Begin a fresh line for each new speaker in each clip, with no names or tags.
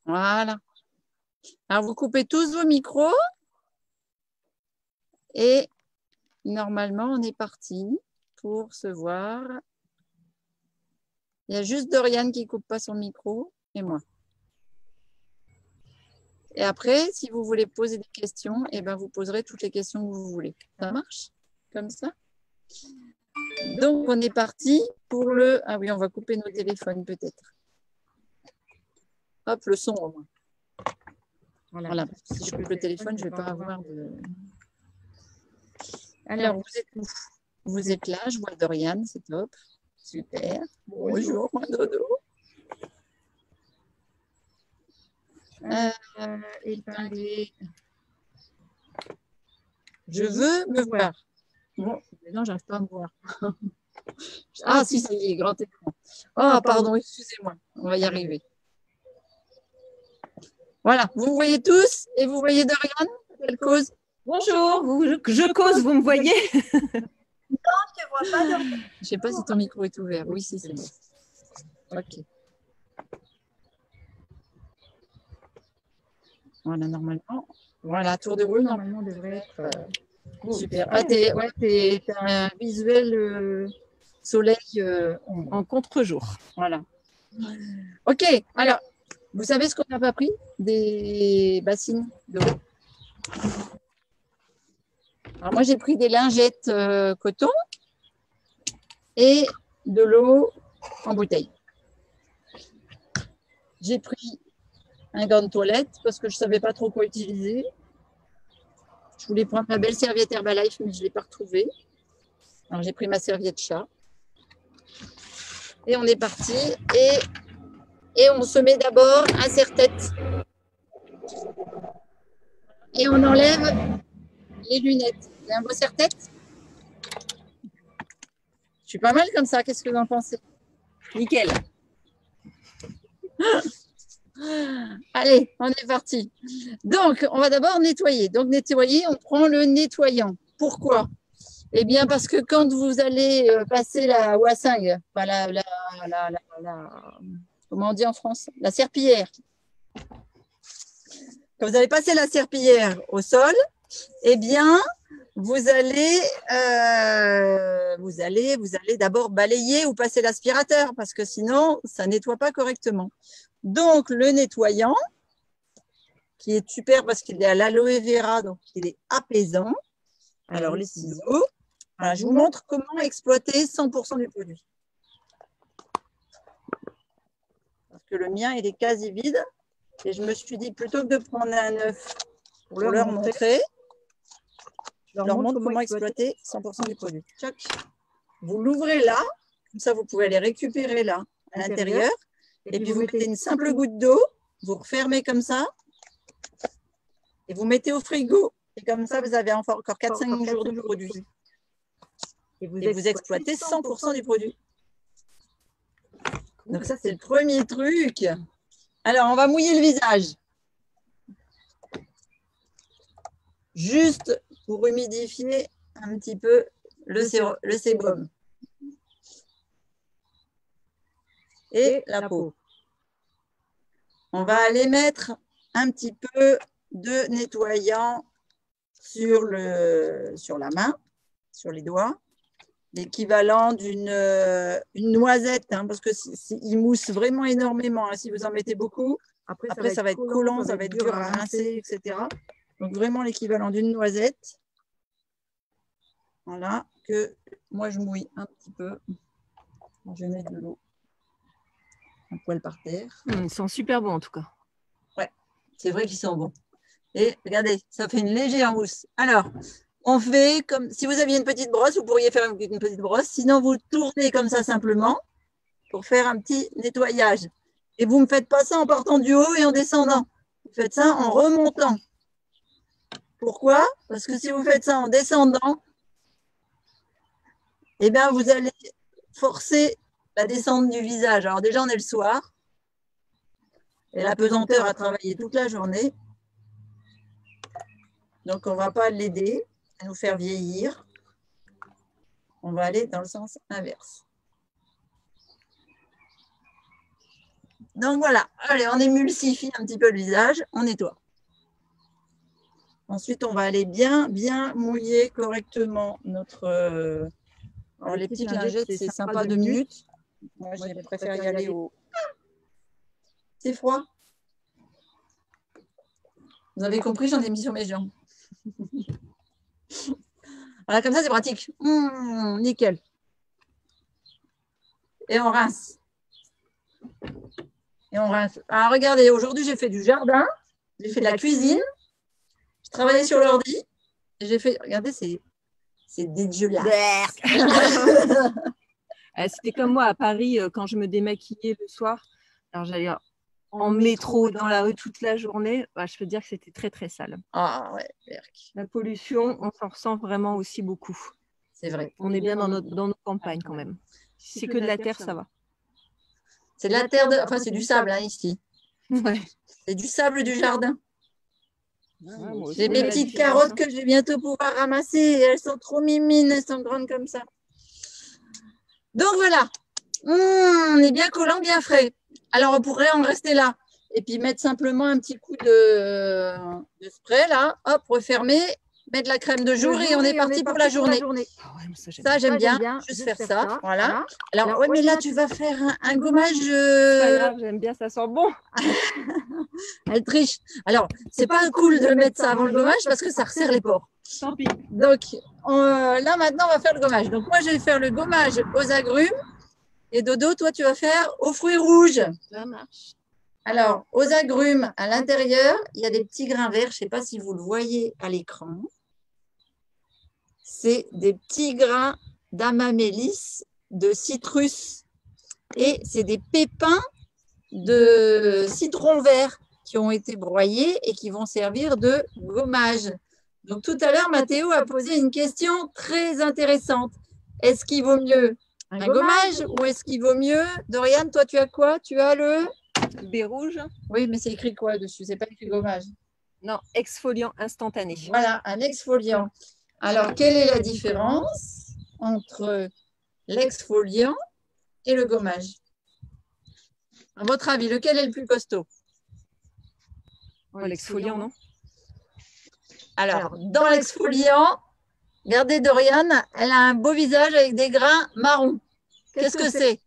Voilà. Alors, vous coupez tous vos micros et normalement, on est parti pour se voir. Il y a juste Doriane qui ne coupe pas son micro et moi. Et après, si vous voulez poser des questions, eh ben, vous poserez toutes les questions que vous voulez. Ça marche? Comme ça? Donc, on est parti pour le… Ah oui, on va couper nos téléphones peut-être. Hop, le son au moins. Voilà. Si je coupe le téléphone, je ne vais pas avoir de… Alors, vous êtes où? Vous êtes là, je vois Doriane, c'est top. Super. Bonjour, mon dodo. Et parler. Je veux me voir. Bon, non, j'arrive pas à me voir. Ah, si, ça y est, grand écran. Oh, pardon, excusez-moi. On va y arriver. Voilà, vous voyez tous et vous voyez Doriane? Quelle cause?
Bonjour, je cause, vous me voyez?
Non, je ne vois pas Doriane.
Je ne sais pas si ton micro est ouvert. Oui, si, c'est bon. Ok. Voilà, normalement. Voilà, tour de rôle, normalement, devrait être super. Ah, t'es un visuel soleil
En contre-jour.
Voilà. Ok, alors, vous savez ce qu'on n'a pas pris? Des bassines d'eau. Alors, moi, j'ai pris des lingettes coton et de l'eau en bouteille. J'ai pris un gant de toilette parce que je ne savais pas trop quoi utiliser. Je voulais prendre ma belle serviette Herbalife, mais je ne l'ai pas retrouvée. Alors, j'ai pris ma serviette chat. Et on est parti. Et on se met d'abord un serre-tête. Et on enlève les lunettes. C'est un beau serre-tête? Je suis pas mal comme ça. Qu'est-ce que vous en pensez? Nickel. Allez, on est parti. Donc, on va d'abord nettoyer. Donc, nettoyer, on prend le nettoyant. Pourquoi? Eh bien, parce que quand vous allez passer la wassingue, enfin comment on dit en France? La serpillière. Quand vous allez passer la serpillière au sol, eh bien, vous allez d'abord balayer ou passer l'aspirateur parce que sinon, ça ne nettoie pas correctement. Donc, le nettoyant, qui est super parce qu'il est à l'aloe vera, donc il est apaisant. Alors, les ciseaux. Voilà, je vous montre comment exploiter 100% du produit. Parce que le mien, il est quasi vide. Et je me suis dit, plutôt que de prendre un œuf pour leur montrer, je leur montre comment exploiter 100% du produit. Tchac. Vous l'ouvrez là, comme ça vous pouvez aller récupérer là, à l'intérieur. Et puis vous mettez une simple goutte d'eau, vous refermez comme ça, et vous mettez au frigo. Et comme ça, vous avez encore 4-5 jours de produit. Et vous exploitez 100% du produit. Donc ça, c'est le premier truc. Alors, on va mouiller le visage. Juste pour humidifier un petit peu le sébum. Et la peau. On va aller mettre un petit peu de nettoyant sur la main, sur les doigts. L'équivalent d'une noisette, hein, parce qu'il mousse vraiment énormément. Hein, si vous en mettez beaucoup, après ça va être collant, ça va être dur à rincer, etc. Donc vraiment l'équivalent d'une noisette. Voilà, que moi je mouille un petit peu. Je vais mettre de l'eau, un poil par terre.
Ils sont super bons en tout cas.
Ouais, c'est vrai qu'ils sont bons. Et regardez, ça fait une légère mousse. Alors, on fait comme si vous aviez une petite brosse, vous pourriez faire une petite brosse. Sinon, vous tournez comme ça simplement pour faire un petit nettoyage. Et vous ne me faites pas ça en partant du haut et en descendant. Vous faites ça en remontant. Pourquoi? Parce que si vous faites ça en descendant, eh bien, vous allez forcer la descente du visage. Alors déjà, on est le soir. Et la pesanteur a travaillé toute la journée. Donc, on ne va pas l'aider à nous faire vieillir. On va aller dans le sens inverse. Donc voilà, allez, on émulsifie un petit peu le visage, on nettoie. Ensuite, on va aller bien mouiller correctement notre... alors, les petites lingettes, c'est sympa 2 minutes. Moi, je préfère y aller au... C'est froid. Vous avez compris, j'en ai mis sur mes jambes. Voilà, comme ça, c'est pratique. Nickel. Et on rince. Et on rince. Alors, regardez, aujourd'hui, j'ai fait du jardin, j'ai fait de la cuisine, je travaillais sur l'ordi, et j'ai fait, regardez, c'est dégueulasse.
C'était comme moi à Paris, quand je me démaquillais le soir. Alors, j'allais en métro, dans la rue toute la journée. Bah, je peux dire que c'était très, très sale.
Ah ouais, Berk.
La pollution, on s'en ressent vraiment aussi beaucoup.
C'est vrai.
On est bien dans nos campagnes quand même. Si c'est que de la terre, ça va.
C'est de la terre, enfin c'est du sable hein, ici.
Ouais.
C'est du sable du jardin.
Ouais,
J'ai mes petites carottes que je vais bientôt pouvoir ramasser. Elles sont trop mimines, elles sont grandes comme ça. Donc voilà, on est bien collant, bien frais. Alors on pourrait en rester là et puis mettre simplement un petit coup de spray là, hop, refermer, mettre la crème de jour et on est parti pour la journée.
Ah ouais,
Ça, j'aime bien, juste faire ça. Voilà. Alors, ouais, mais là, tu vas faire un gommage.
C'est pas grave, j'aime bien, ça sent bon.
Elle triche. Alors, c'est pas cool de mettre ça avant le gommage parce que ça resserre les pores.
Tant pis.
Donc, là, maintenant, on va faire le gommage. Donc, moi, je vais faire le gommage aux agrumes. Et Dodo, toi, tu vas faire aux fruits rouges.
Ça marche.
Alors, aux agrumes, à l'intérieur, il y a des petits grains verts. Je ne sais pas si vous le voyez à l'écran. C'est des petits grains d'amamélis, de citrus. Et c'est des pépins de citron vert qui ont été broyés et qui vont servir de gommage. Donc, tout à l'heure, Mathéo a posé une question très intéressante. Est-ce qu'il vaut mieux un gommage ou est-ce qu'il vaut mieux... Doriane, toi, tu as quoi? Tu as le...
Baie rouge.
Oui, mais c'est écrit quoi dessus? C'est pas écrit gommage.
Non, exfoliant instantané.
Voilà, un exfoliant. Alors, quelle est la différence entre l'exfoliant et le gommage? À votre avis, lequel est le plus costaud?
L'exfoliant, non?
Alors, dans l'exfoliant, regardez Doriane, elle a un beau visage avec des grains marrons. Qu'est-ce que c'est?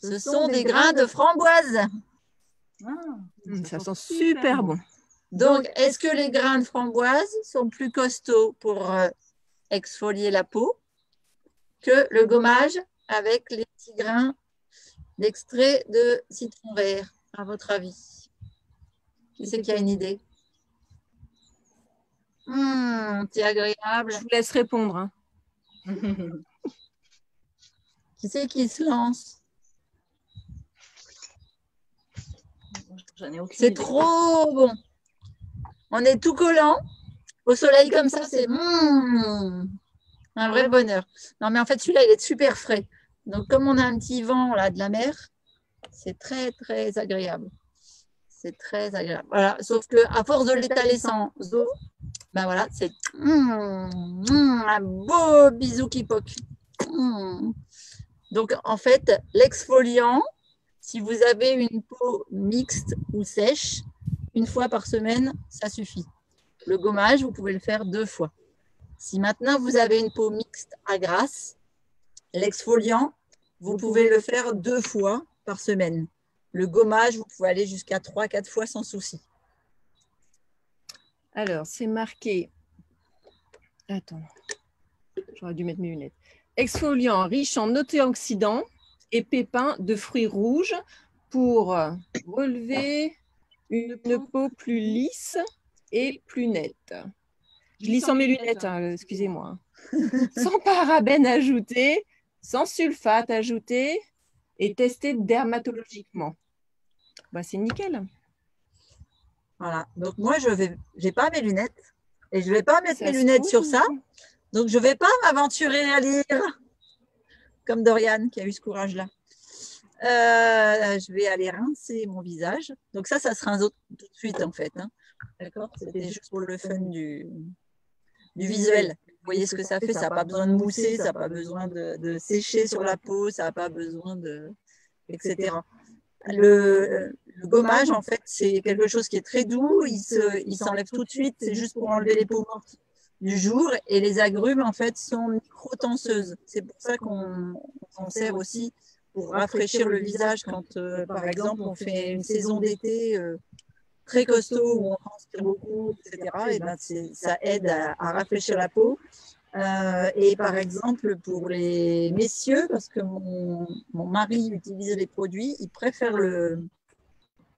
Ce sont des grains de framboise.
Ça sent super bon.
Donc, est-ce que les grains de framboise sont plus costauds pour exfolier la peau que le gommage avec les petits grains d'extrait de citron vert, à votre avis? Qui c'est qui a une idée? C'est agréable.
Je vous laisse répondre. Hein.
Qui c'est qui se lance? C'est trop bon. On est tout collant. Au soleil comme ça, c'est un vrai bonheur. Non, mais en fait, celui-là, il est super frais. Donc, comme on a un petit vent là, de la mer, c'est très, très agréable. C'est très agréable. Voilà. Sauf qu'à force de l'étaler sans eau, ben voilà, c'est un beau bisou qui poque. Donc, en fait, l'exfoliant, si vous avez une peau mixte ou sèche, une fois par semaine, ça suffit. Le gommage, vous pouvez le faire 2 fois. Si maintenant vous avez une peau mixte à grasse, l'exfoliant, vous pouvez le faire 2 fois par semaine. Le gommage, vous pouvez aller jusqu'à 3-4 fois sans souci.
Alors, c'est marqué. Attends, j'aurais dû mettre mes lunettes. Exfoliant riche en antioxydants et pépins de fruits rouges pour relever une peau plus lisse et plus nette. Je lis sans mes lunettes, hein, excusez-moi. Sans parabènes ajoutés, sans sulfate ajouté et testé dermatologiquement. Bah, c'est nickel.
Voilà. Donc, moi, je n'ai pas mes lunettes et je ne vais pas mettre
Ça
mes
se
lunettes
trouve.
sur ça. Donc, je ne vais pas m'aventurer à lire comme Doriane qui a eu ce courage-là. Je vais aller rincer mon visage. Donc, ça se rince tout de suite, en fait. Hein. D'accord? C'était juste pour le fun du visuel. voyez ce que ça fait. Ça n'a pas besoin de mousser, ça n'a pas besoin de sécher sur la peau, ça n'a pas besoin de… etc. Le gommage, en fait, c'est quelque chose qui est très doux. Il s'enlève tout de suite. C'est juste pour enlever les peaux mortes du jour. Et les agrumes, en fait, sont micro-tenseuses. C'est pour ça qu'on s'en sert aussi pour rafraîchir le visage quand, par exemple, on fait une saison d'été très costaud où on transpire beaucoup, etc. Et ben, ça aide à rafraîchir la peau. Et par exemple, pour les messieurs, parce que mon mari utilise les produits, il préfère le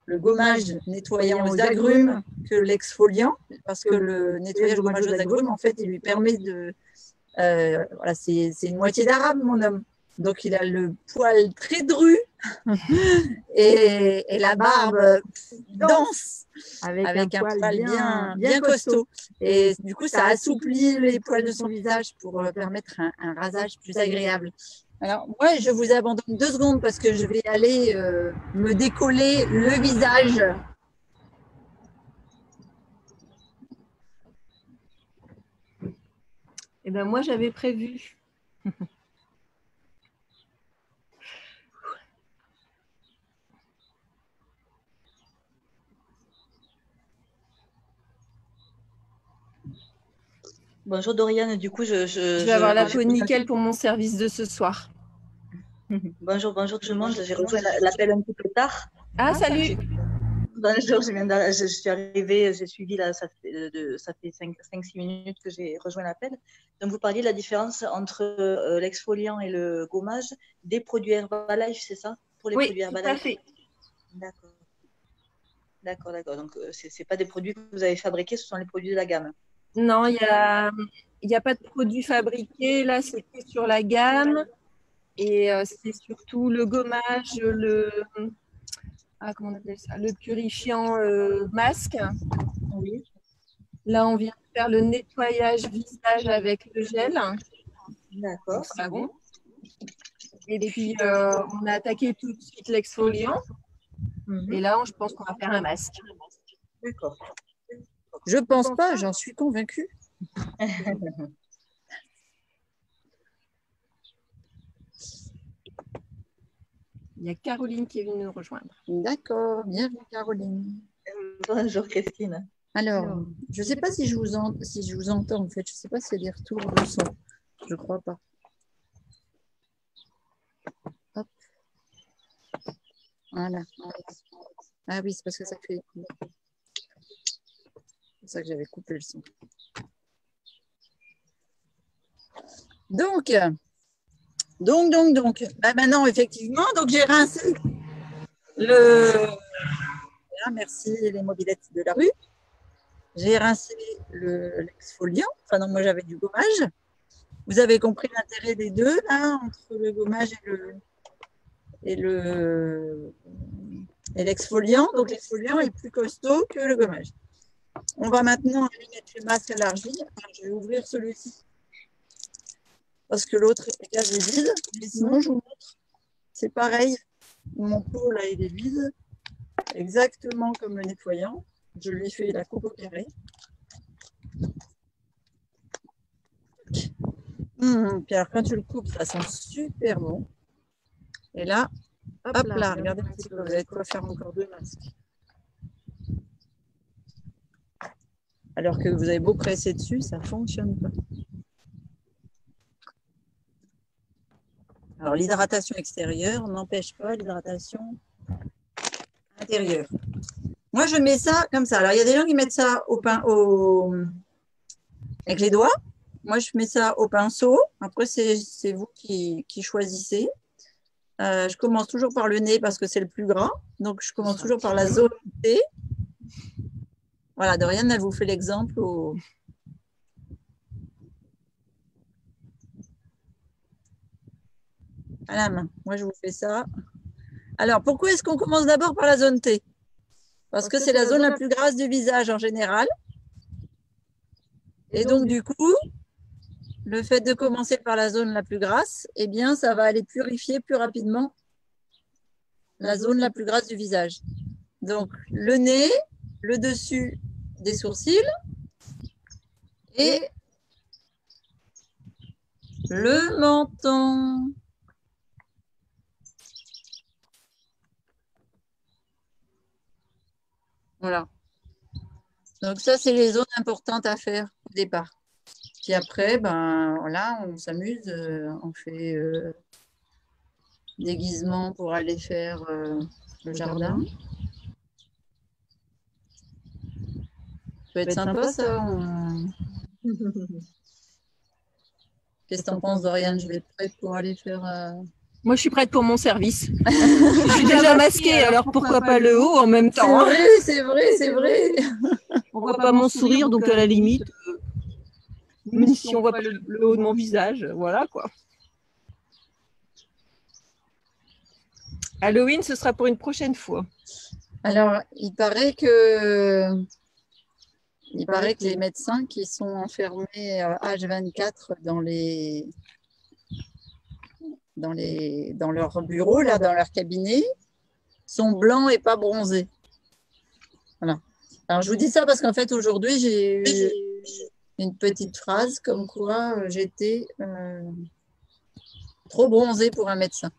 gommage nettoyant aux agrumes que l'exfoliant, parce que le nettoyage gommage aux agrumes, en fait, il lui permet de… voilà, c'est une moitié d'arabe, mon homme. Donc, il a le poil très dru et la barbe dense, avec un poil bien costaud. Et du coup, ça assouplit les poils de son visage pour permettre un rasage plus agréable. Alors, moi, je vous abandonne 2 secondes parce que je vais aller me décoller le visage.
Eh bien, moi, j'avais prévu.
Bonjour Doriane, du coup,
je vais avoir la peau nickel pour mon service de ce soir.
Bonjour tout le monde. J'ai rejoint l'appel un petit peu tard.
Ah, salut.
Bonjour, je suis arrivée, j'ai suivi là, ça fait 5-6 minutes que j'ai rejoint l'appel. Donc, vous parliez de la différence entre l'exfoliant et le gommage des produits Herbalife, c'est ça? Pour les produits Herbalife?
Tout à fait.
D'accord. Donc, ce n'est pas des produits que vous avez fabriqués, ce sont les produits de la gamme.
Non, il n'y a pas de produits fabriqués. Là, c'était sur la gamme. Et c'est surtout le gommage, comment on appelle ça, le purifiant masque.
Oui.
Là, on vient de faire le nettoyage visage avec le gel.
D'accord.
Savon. Et puis, on a attaqué tout de suite l'exfoliant. Et là, je pense qu'on va faire un masque.
D'accord.
Je pense pas, j'en suis convaincue.
Il y a Caroline qui est venue nous rejoindre.
D'accord, bienvenue Caroline.
Bonjour Christine.
Alors, je ne sais pas si je vous entends en fait. Je ne sais pas s'il y a des retours de son. Je ne crois pas. Hop. Voilà. Ah oui, c'est parce que ça fait… C'est pour ça que j'avais coupé le son. Donc, maintenant, effectivement, j'ai rincé merci les mobilettes de la rue. J'ai rincé l'exfoliant. Enfin, non, moi, j'avais du gommage. Vous avez compris l'intérêt des deux, là, entre le gommage et l'exfoliant. Donc, l'exfoliant est plus costaud que le gommage. On va maintenant aller mettre le masque élargi. Enfin, je vais ouvrir celui-ci parce que l'autre est quasi vide. Mais sinon, je vous montre. C'est pareil. Mon pot, là, il est vide. Exactement comme le nettoyant. Je lui fais la coupe au carré. Puis alors, quand tu le coupes, ça sent super bon. Et là, hop là, regardez un petit peu. Vous avez de quoi faire encore 2 masques. Alors que vous avez beau presser dessus, ça ne fonctionne pas. Alors, l'hydratation extérieure n'empêche pas l'hydratation intérieure. Moi, je mets ça comme ça. Alors, il y a des gens qui mettent ça avec les doigts. Moi, je mets ça au pinceau. Après, c'est vous qui choisissez. Je commence toujours par le nez parce que c'est le plus gras. Donc, je commence toujours par la zone T. Voilà, Doriane, elle vous fait l'exemple à la main. Moi, je vous fais ça. Alors, pourquoi est-ce qu'on commence d'abord par la zone T? Parce que c'est la zone la plus grasse du visage en général. Et donc, du coup, le fait de commencer par la zone la plus grasse, eh bien, ça va aller purifier plus rapidement la zone la plus grasse du visage. Donc, le nez, le dessus des sourcils et le menton. Voilà. Donc ça, c'est les zones importantes à faire au départ. Puis après, ben voilà, on s'amuse, on fait déguisement pour aller faire le jardin. Ça peut être sympa, ça. Qu'est-ce que t'en penses, Doriane? Je vais être prête pour aller faire...
Moi, je suis prête pour mon service. Je suis déjà masquée, alors pourquoi pas le haut en même temps, hein.
C'est vrai, c'est vrai.
On voit pas mon sourire, donc à la limite, même si on voit pas le haut de mon visage, voilà quoi. Halloween, ce sera pour une prochaine fois.
Alors, il paraît que les médecins qui sont enfermés H24 dans leur bureau, là, dans leur cabinet, sont blancs et pas bronzés. Voilà. Alors, je vous dis ça parce qu'en fait, aujourd'hui, j'ai eu une petite phrase comme quoi j'étais trop bronzée pour un médecin.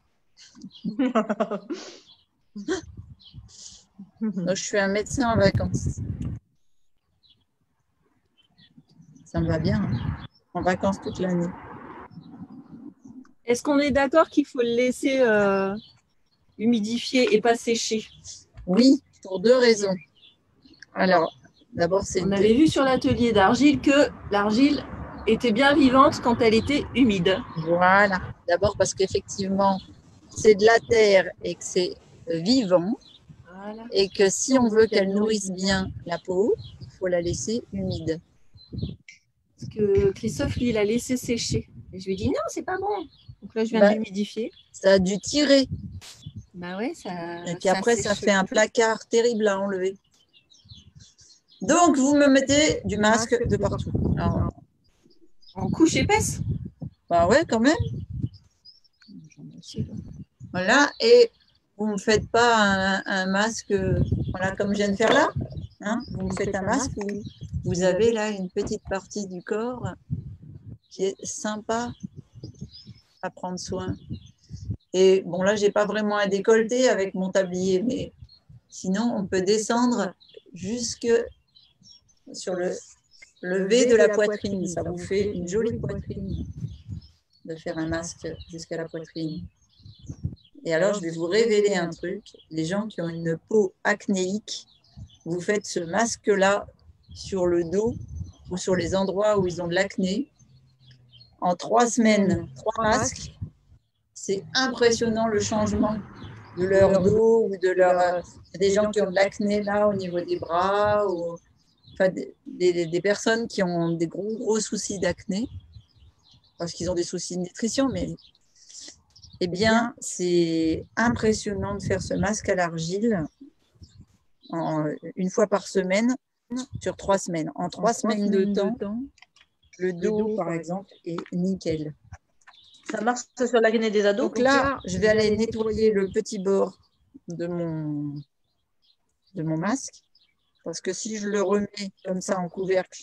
Donc, je suis un médecin en vacances. Ça me va bien, hein. En vacances toute l'année.
Est-ce qu'on est d'accord qu'il faut le laisser humidifier et pas sécher?
Oui, pour deux raisons. Alors, d'abord,
on avait vu sur l'atelier d'argile que l'argile était bien vivante quand elle était humide.
Voilà. D'abord parce qu'effectivement, c'est de la terre et que c'est vivant. Voilà. Et que si on veut qu'elle nourrisse bien la peau, il faut la laisser humide.
Parce que Christophe, lui, il a laissé sécher. Et je lui ai dit non, c'est pas bon. Donc là, je viens de l'humidifier.
Ça a dû tirer.
Bah ouais, ça.
Et puis après, ça fait un placard terrible à enlever. Donc, vous me mettez du masque de partout. Alors,
en couche épaisse?
Bah ouais, quand même. Voilà, et vous ne me faites pas un masque, voilà, comme je viens de faire là. Hein, vous me faites un masque où vous avez là une petite partie du corps qui est sympa à prendre soin. Et bon, là, je n'ai pas vraiment un décolleté avec mon tablier, mais sinon, on peut descendre jusque sur le V de la poitrine. Ça vous fait une jolie poitrine de faire un masque jusqu'à la poitrine. Et alors, je vais vous révéler un truc. Les gens qui ont une peau acnéique, vous faites ce masque-là sur le dos ou sur les endroits où ils ont de l'acné. En 3 semaines, 3 masques, c'est impressionnant le changement de leur dos ou de leur... des gens qui ont de l'acné là au niveau des bras, ou enfin, des personnes qui ont des gros soucis d'acné, parce qu'ils ont des soucis de nutrition, mais eh bien, c'est impressionnant de faire ce masque à l'argile une fois par semaine sur 3 semaines. En 3 semaines de temps, le dos, par exemple, est nickel.
Ça marche sur l'acné des ados.
Donc là, je vais aller nettoyer le petit bord de mon masque, parce que si je le remets comme ça en couvercle,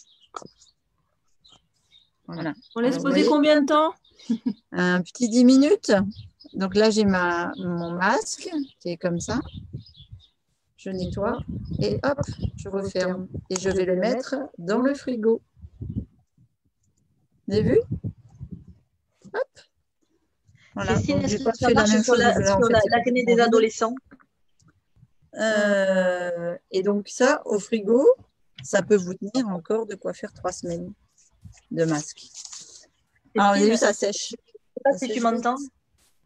voilà.
On laisse poser combien de temps?
Un petit 10 minutes. Donc là, j'ai mon masque qui est comme ça. Je nettoie et hop, je referme. Et je vais le mettre dans le frigo. Vous avez vu? Hop.
Voilà. Christine, est-ce que ça marche sur l'acné des adolescents?
Et donc ça, au frigo, ça peut vous tenir encore de quoi faire 3 semaines de masque. Alors, vous avez vu, ça sèche.
Je ne sais pas si tu m'entends.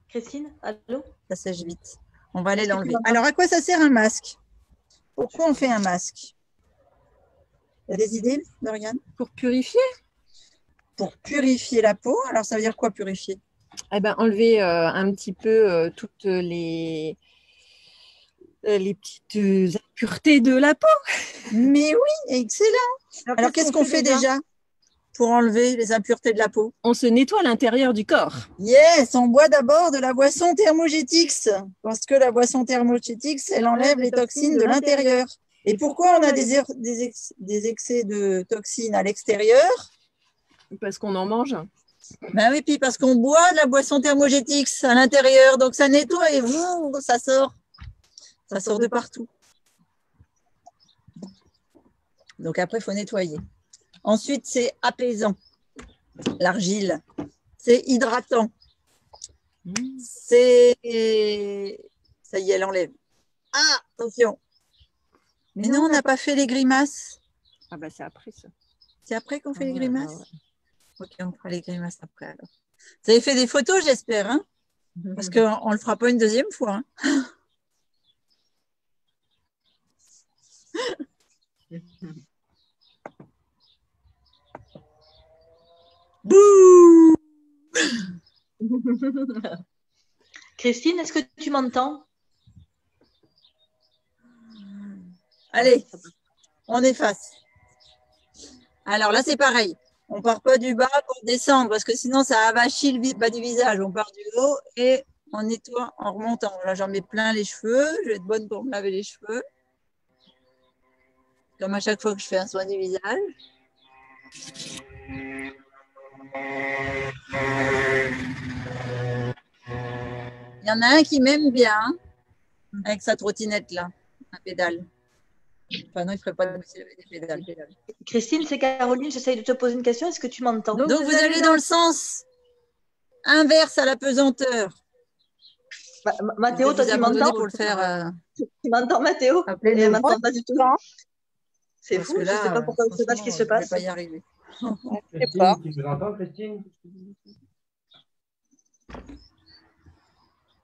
Christine, allô?
Ça sèche vite. On va aller l'enlever. Alors, à quoi ça sert un masque? Pourquoi on fait un masque? Tu as des idées, Doriane?
Pour purifier.
Pour purifier la peau. Alors, ça veut dire quoi, purifier?
Eh ben, enlever un petit peu toutes les petites impuretés de la peau.
Mais oui, excellent. Alors qu'est-ce qu'on fait déjà pour enlever les impuretés de la peau?
On se nettoie l'intérieur du corps.
Yes, on boit d'abord de la boisson Thermogétix, parce que la boisson Thermogétix, elle enlève les toxines de l'intérieur. Et pourquoi on a des excès de toxines à l'extérieur?
Parce qu'on en mange.
Ben oui, puis parce qu'on boit de la boisson Thermogétix à l'intérieur, donc ça nettoie et ça sort. Ça sort de partout. Donc après, il faut nettoyer. Ensuite, c'est apaisant. L'argile, c'est hydratant. C'est… Ça y est, elle enlève. Ah, attention. Mais non, on n'a pas fait les grimaces.
Ah bah c'est après ça.
C'est après qu'on fait les
Ouais,
grimaces?
ouais.
Ok, on fera les grimaces après alors. Vous avez fait des photos, j'espère, hein? Parce qu'on ne le fera pas une deuxième fois. Hein. Bouh!
Christine, est-ce que tu m'entends?
Allez, on efface. Alors là, c'est pareil. On ne part pas du bas pour descendre parce que sinon, ça avachit le bas du visage. On part du haut et on nettoie en remontant. Là, j'en mets plein les cheveux. Je vais être bonne pour me laver les cheveux. Comme à chaque fois que je fais un soin du visage. Il y en a un qui m'aime bien avec sa trottinette là, la pédale. Enfin non, il ne ferait pas de des pédales.
Christine, c'est Caroline, j'essaye de te poser une question. Est-ce que tu m'entends?
Donc vous allez dans le sens inverse à la pesanteur.
Mathéo, toi, tu m'entends
pour le faire.
Tu m'entends, Mathéo?
Appelez-le.
Elle ne m'entend pas du tout. C'est fou,
là,
je ne sais pas pourquoi, je ne sais pas ce qui se passe.
Je ne vais pas y arriver.
Christine, tu nous entends, Christine?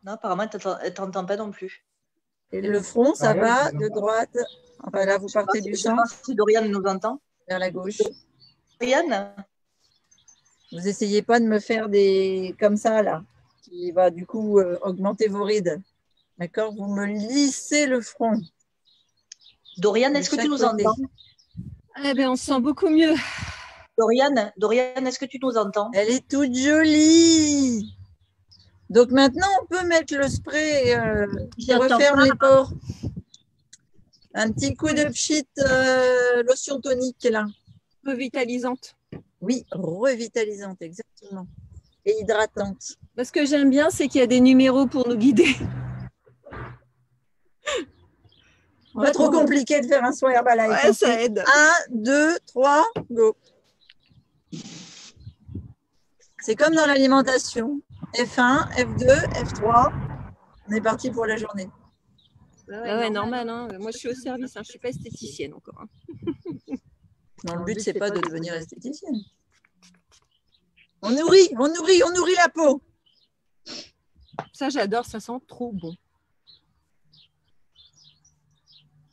Non, apparemment, elle ne t'entend pas non plus.
Et le front, ça va de droite. Enfin là, vous partez du
Je pense
centre
que Dorian nous entend.
vers la gauche.
Dorian?
Vous essayez pas de me faire des comme ça là, qui va du coup augmenter vos rides. D'accord? Vous me lissez le front.
Dorian, est-ce que tu nous entends?
Eh bien, on se sent beaucoup mieux.
Dorian, est-ce que tu nous entends?
Elle est toute jolie. Donc maintenant, on peut mettre le spray qui referme les pores. Un petit coup de pchit lotion tonique là.
Revitalisante.
Oui, revitalisante, exactement. Et hydratante.
Ce que j'aime bien, c'est qu'il y a des numéros pour nous guider.
Pas trop compliqué de faire un soin Herbalife.
Ouais, ça aide.
1, 2, 3, go. C'est comme dans l'alimentation. F1, F2, F3. On est parti pour la journée.
Ouais, normal. Hein. Moi, je suis au service. Hein. Je ne suis pas esthéticienne encore. Hein.
Non, le but, c'est pas de devenir esthéticienne. On nourrit la peau.
Ça, j'adore. Ça sent trop bon.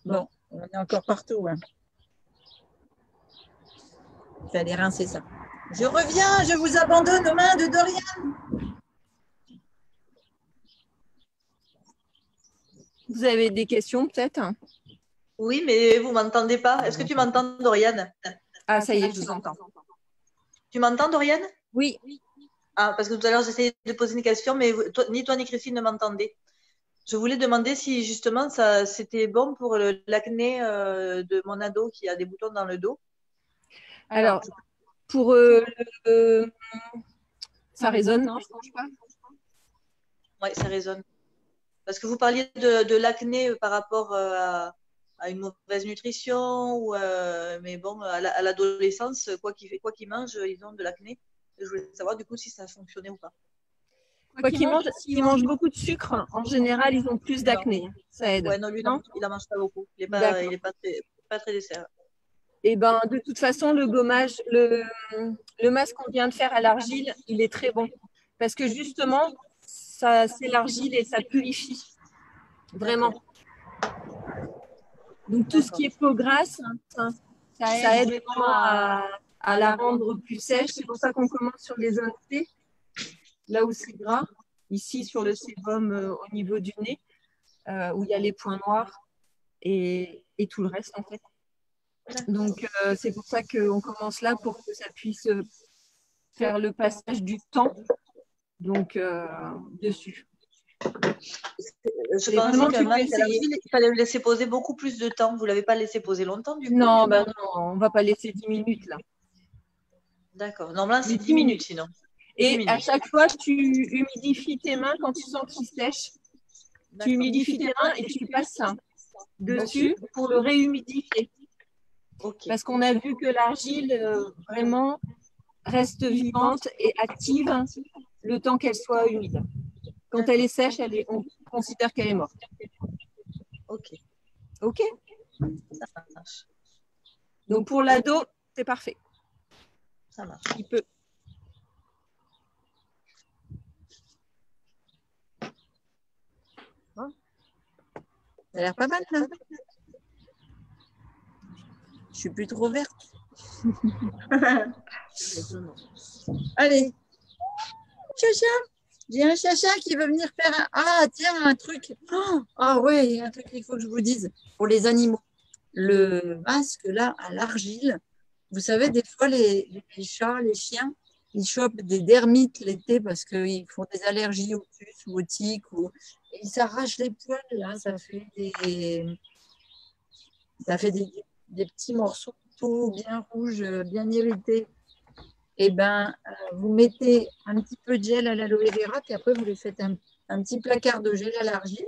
Bon, on est encore partout. Hein. Je vais aller rincer ça. Je reviens, je vous abandonne aux mains de Dorian.
Vous avez des questions peut-être?
Oui, mais vous ne m'entendez pas. Est-ce que tu m'entends, Dorian?
Ah, ça y est, je vous entends.
Tu m'entends, Dorian?
Oui.
Ah, parce que tout à l'heure, j'essayais de poser une question, mais ni toi ni Christine ne m'entendaient. Je voulais demander si justement c'était bon pour l'acné de mon ado qui a des boutons dans le dos.
Alors, pour ça résonne, non? Je pense pas.
Oui, ça résonne. Parce que vous parliez de l'acné par rapport à une mauvaise nutrition, mais bon, à l'adolescence, quoi qu'ils mangent, ils ont de l'acné. Je voulais savoir du coup si ça fonctionnait ou pas.
Quoi qu'ils mangent beaucoup de sucre, en général, ils ont plus d'acné. Ça aide.
Ouais, non, lui,
non,
il n'en mange pas beaucoup. Il n'est pas très dessert.
Et ben, de toute façon, le gommage, le masque qu'on vient de faire à l'argile, il est très bon. Parce que justement, c'est l'argile et ça purifie. Vraiment. Donc, tout ce qui est peau grasse, ça aide vraiment à la rendre plus sèche. C'est pour ça qu'on commence sur les zones T, là où c'est gras. Ici, sur le sébum au niveau du nez, où il y a les points noirs et tout le reste, en fait. Donc, c'est pour ça qu'on commence là pour que ça puisse faire le passage du temps dessus.
Je pense qu'il fallait le laisser poser beaucoup plus de temps. Vous ne l'avez pas laissé poser longtemps du coup?
Non, non, on ne va pas laisser 10 minutes là.
D'accord. Normalement, c'est 10 minutes sinon.
Et à chaque fois, tu humidifies tes mains quand tu sens qu'ils sèchent. Tu humidifies tes mains et tu passes ça dessus pour le réhumidifier. Parce qu'on a vu que l'argile vraiment reste vivante et active le temps qu'elle soit humide. Quand elle est sèche, on considère qu'elle est morte.
Ok.
Ok.
Ça marche.
Donc pour l'ado, c'est parfait.
Ça marche.
Il peut.
Ça a l'air pas mal, là. Je suis plus trop verte. Allez. Chacha. J'ai un chacha qui veut venir faire un… Ah, tiens, un truc. Ah ouais, il y a un truc qu'il faut que je vous dise pour les animaux. Le masque, là, à l'argile. Vous savez, des fois, les chats, les chiens, ils chopent des dermites l'été parce qu'ils font des allergies aux puces ou aux tiques. Et ils s'arrachent les poils, là. Ça fait des petits morceaux de peau bien rouges, bien irrités. Et ben, vous mettez un petit peu de gel à l'aloe vera, puis après, vous lui faites un petit placard de gel à l'argile.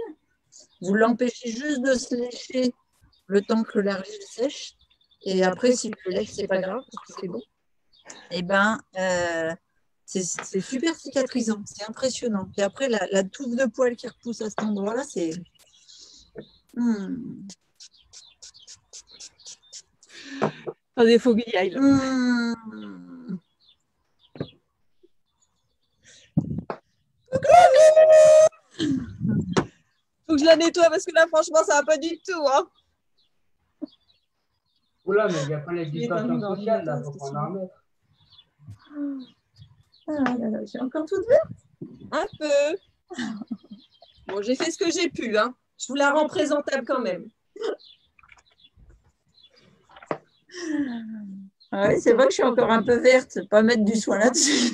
Vous l'empêchez juste de se lécher le temps que l'argile sèche. Et après, si vous le lèche, c'est pas grave, parce que c'est bon. Et ben, c'est super cicatrisant, c'est impressionnant. Puis après, la touffe de poils qui repousse à cet endroit-là, c'est…
Attendez, il faut qu'il y aille. Faut que je la nettoie parce que là, franchement, ça va pas du tout. Hein.
Oula, mais il n'y a pas les distanciations sociales, là, faut qu'on en remette.
J'ai encore toute verte.
Un peu. Bon, j'ai fait ce que j'ai pu. Hein. Je vous la rends présentable quand même.
Ah oui, c'est vrai que je suis encore un peu verte. Pas mettre du soin là-dessus.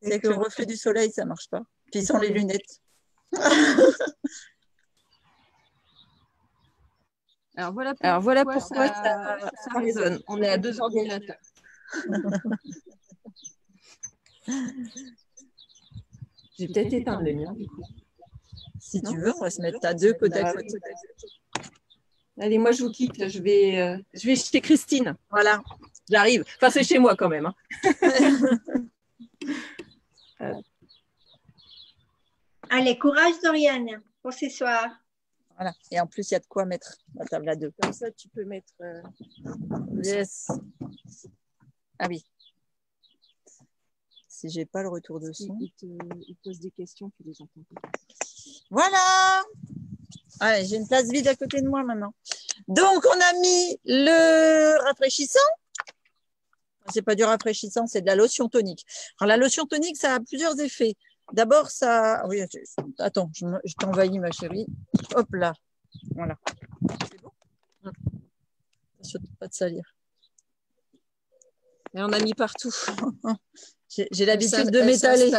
C'est que le reflet du soleil, ça ne marche pas. Puis sans les lunettes.
Alors voilà pourquoi ça résonne. On est à 2 ordinateurs. J'ai peut-être éteint le mien.
Si tu veux, on va se mettre à 2 côte à côte.
Allez, moi je vous quitte. Je vais chez Christine.
Voilà.
J'arrive. Enfin, c'est chez moi quand même. Hein.
Allez, courage Doriane pour ce soir.
Voilà. Et en plus, il y a de quoi mettre la table à 2.
Comme ça, tu peux mettre…
Yes. Ah oui. Si j'ai pas le retour de son.
Il pose des questions, tu les entends pas.
Voilà. Allez, j'ai une place vide à côté de moi maintenant. Donc, on a mis le rafraîchissant. C'est pas du rafraîchissant, c'est de la lotion tonique. Alors, la lotion tonique, ça a plusieurs effets. D'abord, ça… Oui, attends, je t'envahis, ma chérie. Hop là. Voilà. C'est bon. Attention, pas de salir.
Et on a mis partout.
J'ai l'habitude de m'étaler.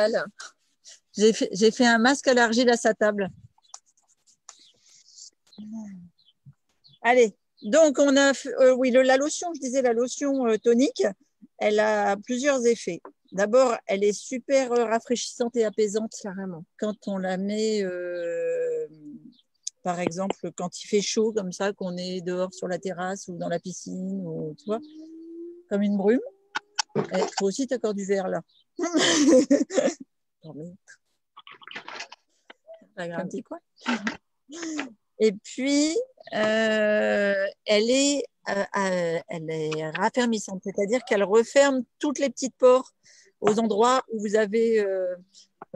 J'ai fait un masque à l'argile à sa table. Allez, donc on a… oui, la lotion, je disais, la lotion tonique, elle a plusieurs effets. D'abord, elle est super rafraîchissante et apaisante. Carrément. Quand on la met, par exemple, quand il fait chaud comme ça, qu'on est dehors sur la terrasse ou dans la piscine, ou, tu vois, comme une brume. Et toi aussi, tu as encore du verre là. Un petit coin. Et puis, elle est raffermissante, c'est-à-dire qu'elle referme toutes les petites pores aux endroits où vous avez…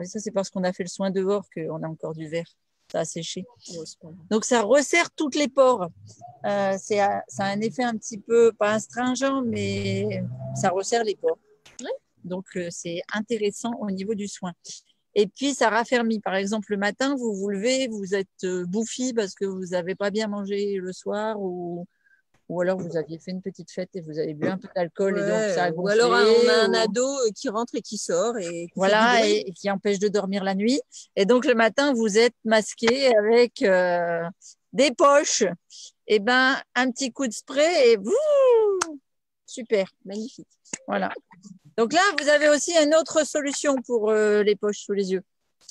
ça, c'est parce qu'on a fait le soin dehors qu'on a encore du verre. Ça a séché. Donc, ça resserre toutes les pores. Ça a un effet un petit peu, pas astringent, mais ça resserre les pores. Donc, c'est intéressant au niveau du soin. Et puis, ça raffermit. Par exemple, le matin, vous vous levez, vous êtes bouffi parce que vous n'avez pas bien mangé le soir ou alors vous aviez fait une petite fête et vous avez bu un peu d'alcool et donc ça a gonflé.
Ou alors on a un ado qui rentre et qui sort et qui
voilà, et qui empêche de dormir la nuit. Et donc, le matin, vous êtes masqué avec des poches. Et ben, un petit coup de spray et Super.
Magnifique.
Voilà. Donc là, vous avez aussi une autre solution pour les poches sous les yeux.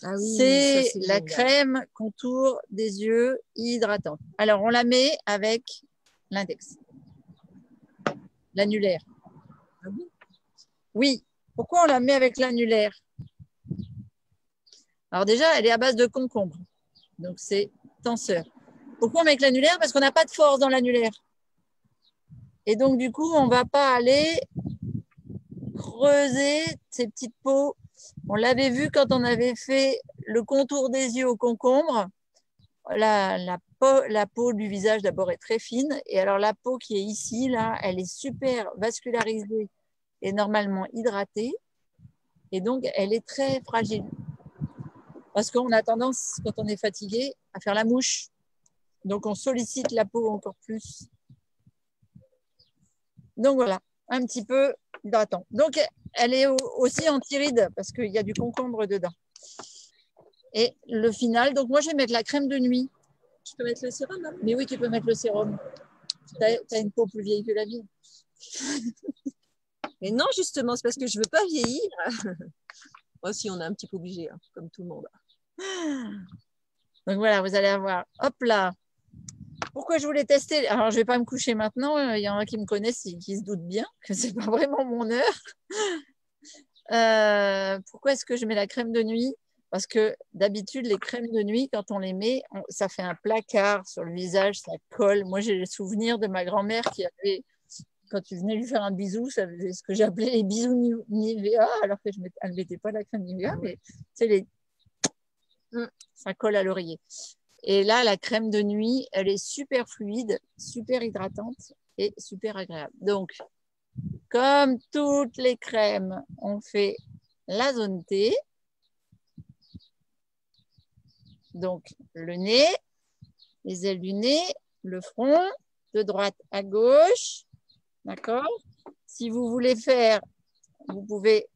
Ah oui,
c'est
ça,
la
génial.
crème contour des yeux hydratante. Alors, on la met avec l'index, l'annulaire.
Ah oui.
Oui. Pourquoi on la met avec l'annulaire? Alors déjà, elle est à base de concombre. Donc, c'est tenseur. Pourquoi on met avec l'annulaire? Parce qu'on n'a pas de force dans l'annulaire. Et donc, du coup, on ne va pas aller creuser ces petites peaux. On l'avait vu quand on avait fait le contour des yeux au concombre. La peau du visage, d'abord, est très fine. Et alors, la peau qui est ici, là, elle est super vascularisée et normalement hydratée. Et donc, elle est très fragile. Parce qu'on a tendance, quand on est fatigué, à faire la mouche. Donc, on sollicite la peau encore plus. Donc, voilà, un petit peu hydratant. Donc, elle est aussi anti-rides parce qu'il y a du concombre dedans. Et le final, donc moi, je vais mettre la crème de nuit.
Je peux mettre le sérum, hein?
Mais oui, tu peux mettre le sérum. Tu as une peau plus vieille que la mienne.
Mais non, justement, c'est parce que je ne veux pas vieillir. Moi aussi, on est un petit peu obligé, hein, comme tout le monde.
Donc, voilà, vous allez avoir, hop là. Pourquoi je voulais tester? Alors, je ne vais pas me coucher maintenant. Il y en a qui me connaissent et qui se doutent bien que ce n'est pas vraiment mon heure. Pourquoi est-ce que je mets la crème de nuit? Parce que d'habitude, les crèmes de nuit, quand on les met, ça fait un placard sur le visage, ça colle. Moi, j'ai le souvenir de ma grand-mère qui avait, quand tu venais lui faire un bisou, ça faisait ce que j'appelais les bisous Nivea, alors qu'elle ne mettait pas la crème Nivea, mais ça colle à l'oreiller. Et là, la crème de nuit, elle est super fluide, super hydratante et super agréable. Donc, comme toutes les crèmes, on fait la zone T. Donc, le nez, les ailes du nez, le front, de droite à gauche. D'accord? Si vous voulez faire, vous pouvez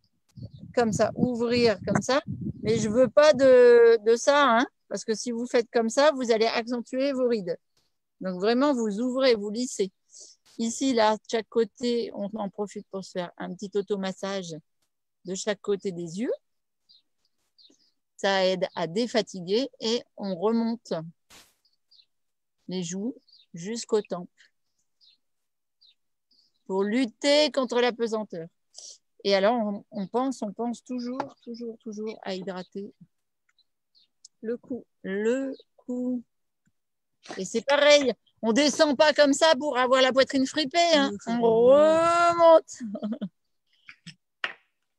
comme ça, ouvrir comme ça. Mais je ne veux pas de ça, hein, parce que si vous faites comme ça, vous allez accentuer vos rides. Donc, vraiment, vous ouvrez, vous lissez. Ici, là, de chaque côté, on en profite pour se faire un petit automassage de chaque côté des yeux. Ça aide à défatiguer et on remonte les joues jusqu'aux tempes pour lutter contre la pesanteur. Et alors, on pense toujours à hydrater le cou. Et c'est pareil, on ne descend pas comme ça pour avoir la poitrine fripée, hein. On remonte.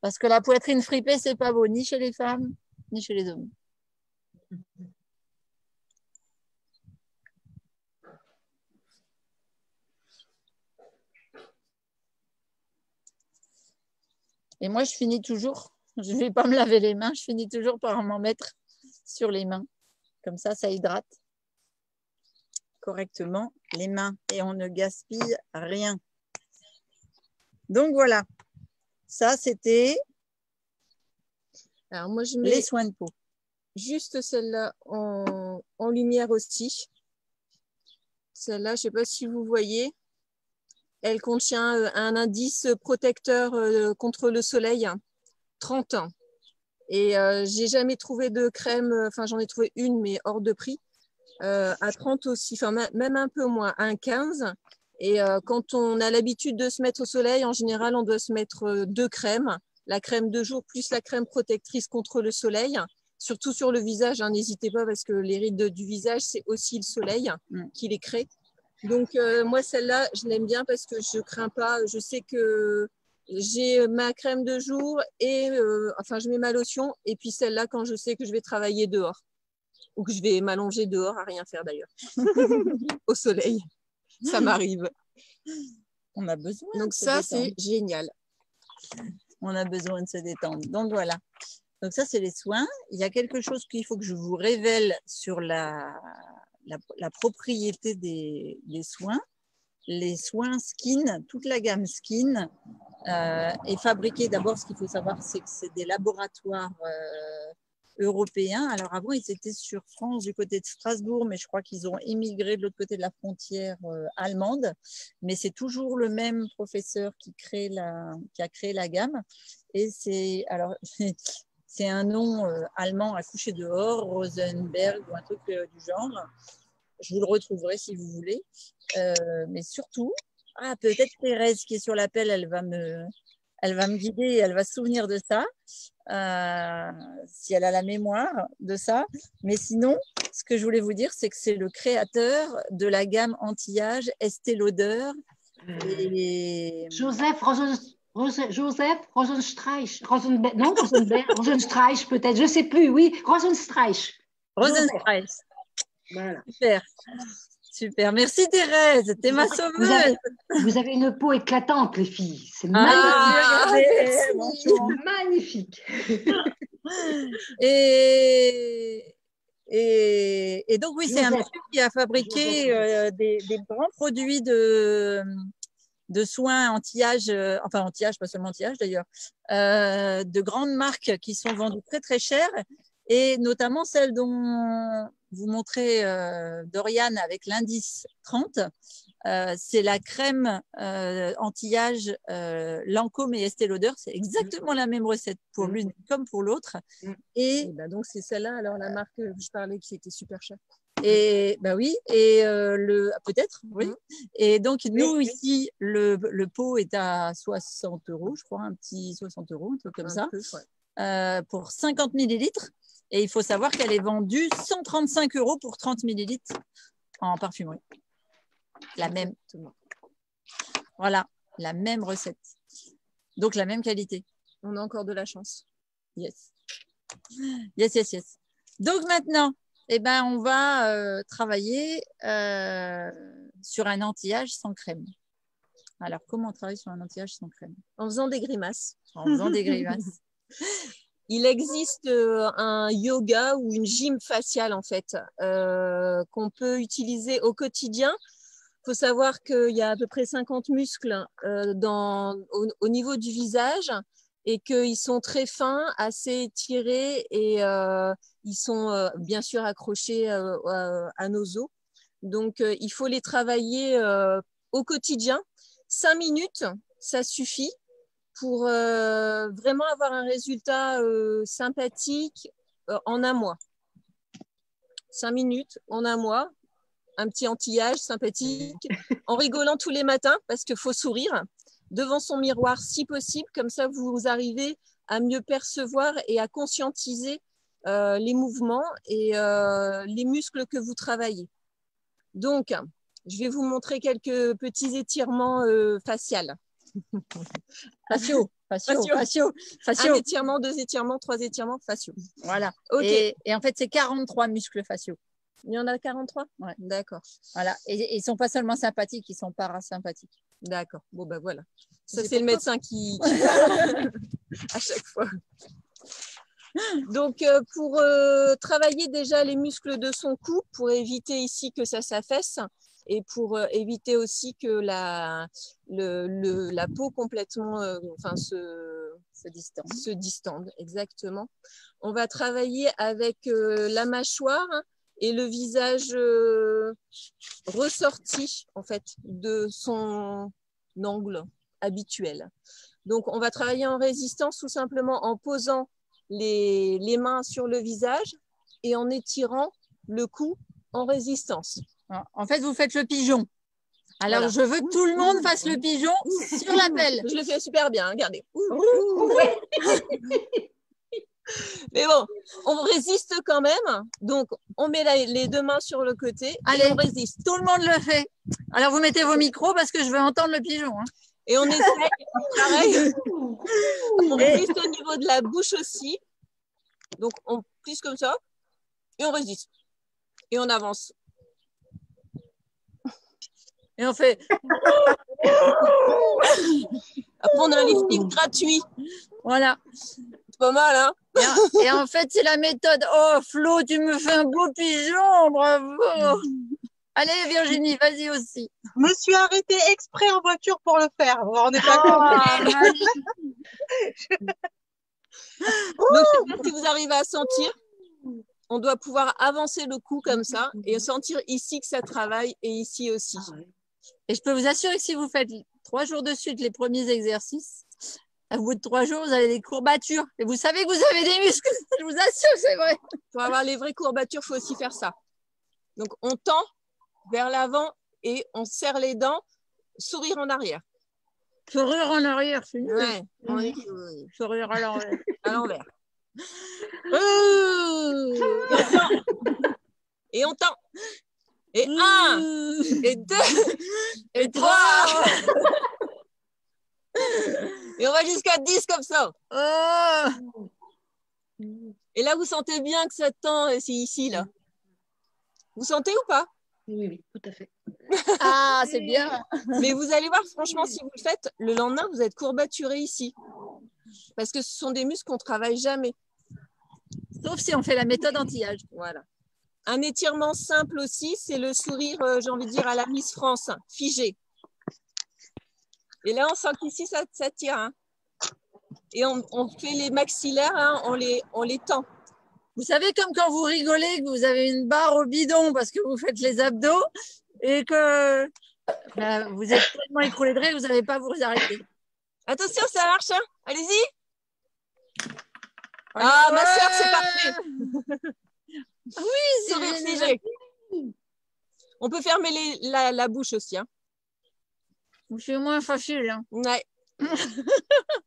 Parce que la poitrine fripée, ce n'est pas beau, ni chez les femmes, ni chez les hommes. Et moi, je finis toujours, je ne vais pas me laver les mains, je finis toujours par m'en mettre sur les mains. Comme ça hydrate correctement les mains et on ne gaspille rien. Donc, voilà. Ça, c'était
Alors, moi, je mets
les soins de peau.
juste celle-là en lumière aussi. Celle-là, je ne sais pas si vous voyez. Elle contient un indice protecteur contre le soleil, 30 ans. Et j'ai jamais trouvé de crème, enfin j'en ai trouvé une, mais hors de prix, à 30 aussi, enfin même un peu moins, à 15. Et quand on a l'habitude de se mettre au soleil, en général, on doit se mettre 2 crèmes. La crème de jour plus la crème protectrice contre le soleil. Surtout sur le visage, hein, n'hésitez pas parce que les rides du visage, c'est aussi le soleil qui les crée. Donc, moi, celle-là, je l'aime bien parce que je ne crains pas. Je sais que j'ai ma crème de jour et enfin, je mets ma lotion. Et puis celle-là, quand je sais que je vais travailler dehors ou que je vais m'allonger dehors à rien faire d'ailleurs, au soleil. Ça m'arrive.
On a besoin.
Donc, ça, c'est génial.
On a besoin de se détendre. Donc, voilà. Donc, ça, c'est les soins. Il y a quelque chose qu'il faut que je vous révèle sur la propriété des soins. Les soins skin, toute la gamme skin est fabriquée. D'abord, ce qu'il faut savoir, c'est que c'est des laboratoires européens. Alors avant, ils étaient sur France du côté de Strasbourg, mais je crois qu'ils ont émigré de l'autre côté de la frontière allemande. Mais c'est toujours le même professeur qui a créé la gamme. Et c'est un nom allemand à coucher dehors, Rosenberg ou un truc du genre. Je vous le retrouverai si vous voulez. Mais surtout, peut-être Thérèse qui est sur l'appel, elle va me guider, elle va se souvenir de ça, si elle a la mémoire de ça. Mais sinon, ce que je voulais vous dire, c'est que c'est le créateur de la gamme anti-âge Estée Lauder. Et...
Joseph Rosenstreich, Rosenstreich peut-être, je ne sais plus, oui, Rosenstreich.
Rosenstreich.
Voilà.
Super, merci Thérèse, t'es ma sauveuse.
Vous avez une peau éclatante, les filles. C'est magnifique.
Et donc, oui, c'est un monsieur qui a fabriqué des grands produits de soins anti-âge, enfin anti-âge, pas seulement anti-âge d'ailleurs, de grandes marques qui sont vendues très très cher, et notamment celle dont vous montrez Doriane avec l'indice 30. C'est la crème anti-âge Lancôme et Estée Lauder. C'est exactement la même recette pour l'une comme pour l'autre.
Et donc, c'est celle-là, alors la marque que je parlais qui était super chère.
Et oui, et peut-être, oui. Et donc, nous, ici, le pot est à 60 €, je crois, un petit 60 €, un truc comme ça, pour 50 millilitres. Et il faut savoir qu'elle est vendue 135 € pour 30 millilitres en parfumerie. La même. Voilà, la même recette. Donc, la même qualité.
On a encore de la chance.
Yes. Donc, maintenant, on va travailler sur un anti-âge sans crème. Alors, comment on travaille sur un anti-âge sans crème?
En faisant des grimaces.
En faisant des grimaces.
Il existe un yoga ou une gym faciale, en fait, qu'on peut utiliser au quotidien. Il faut savoir qu'il y a à peu près 50 muscles au niveau du visage et qu'ils sont très fins, assez étirés et ils sont bien sûr accrochés à nos os. Donc, il faut les travailler au quotidien. 5 minutes, ça suffit pour vraiment avoir un résultat sympathique en un mois. 5 minutes en un mois, un petit anti-âge sympathique, en rigolant tous les matins parce qu'il faut sourire devant son miroir si possible, comme ça vous arrivez à mieux percevoir et à conscientiser les mouvements et les muscles que vous travaillez. Donc, je vais vous montrer quelques petits étirements faciaux.
Faciaux.
Un étirement, 2 étirements, 3 étirements faciaux.
Voilà.
Okay.
Et en fait, c'est 43 muscles faciaux.
Il y en a 43?
Ouais.
D'accord.
Voilà. Et ils ne sont pas seulement sympathiques, ils sont parasympathiques.
D'accord. Bon, ben voilà. Ça, c'est le médecin qui à chaque fois. Donc, pour travailler déjà les muscles de son cou, pour éviter ici que ça s'affaisse et pour éviter aussi que la peau complètement se distende. Exactement. On va travailler avec la mâchoire et le visage ressorti en fait de son angle habituel. Donc, on va travailler en résistance tout simplement en posant les mains sur le visage et en étirant le cou en résistance.
En fait, vous faites le pigeon. Alors, voilà. Je veux que tout le monde fasse le pigeon sur la pelle.
Je le fais super bien, regardez. Mais bon, on résiste quand même. Donc, on met les 2 mains sur le côté.
Allez,
et on résiste.
Tout le monde le fait. Alors, vous mettez vos micros parce que je veux entendre le pigeon. Hein.
Et on essaie, pareil. On résiste au niveau de la bouche aussi. Donc, on plisse comme ça. Et on résiste. Et on avance.
Et on fait.
Après, on a un lifting gratuit.
Voilà.
C'est pas mal, hein?
Et en fait, c'est la méthode. Oh, Flo, tu me fais un beau pigeon. Bravo. Allez, Virginie, vas-y aussi.
Je me suis arrêtée exprès en voiture pour le faire. On est pas
Donc, je sais pas si vous arrivez à sentir. on doit pouvoir avancer le cou comme ça et sentir ici que ça travaille et ici aussi.
Et je peux vous assurer que si vous faites 3 jours de suite les premiers exercices, au bout de 3 jours, vous avez des courbatures. Et vous savez que vous avez des muscles. Je vous assure que c'est vrai.
Pour avoir les vraies courbatures, il faut aussi faire ça. Donc, on tend vers l'avant et on serre les dents, sourire en arrière.
Sourire en arrière, c'est nul.
Ouais.
Sourire à l'envers.
À l'envers. Et on tend. Et 1, et 2, et 3. Et on va jusqu'à 10 comme ça. Et là, vous sentez bien que ça tend, c'est ici, là. Vous sentez ou pas?
Oui, oui, tout à fait.
Ah, c'est bien.
Mais vous allez voir, franchement, si vous le faites, le lendemain, vous êtes courbaturé ici. Parce que ce sont des muscles qu'on ne travaille jamais.
Sauf si on fait la méthode anti-âge.
Voilà. Un étirement simple aussi, c'est le sourire, j'ai envie de dire, à la Miss France, figé. Et là, on sent qu'ici, ça tire. Hein. Et on fait les maxillaires, hein, on les tend.
Vous savez, comme quand vous rigolez, que vous avez une barre au bidon parce que vous faites les abdos et que vous êtes tellement écroulé de rire que vous n'avez pas à vous arrêter.
Attention, ça marche. Hein. Allez-y. Ah, ma soeur, c'est parfait.
Oui,
sourire figé. On peut fermer la bouche aussi. Hein.
C'est moins facile. Hein.
Ouais.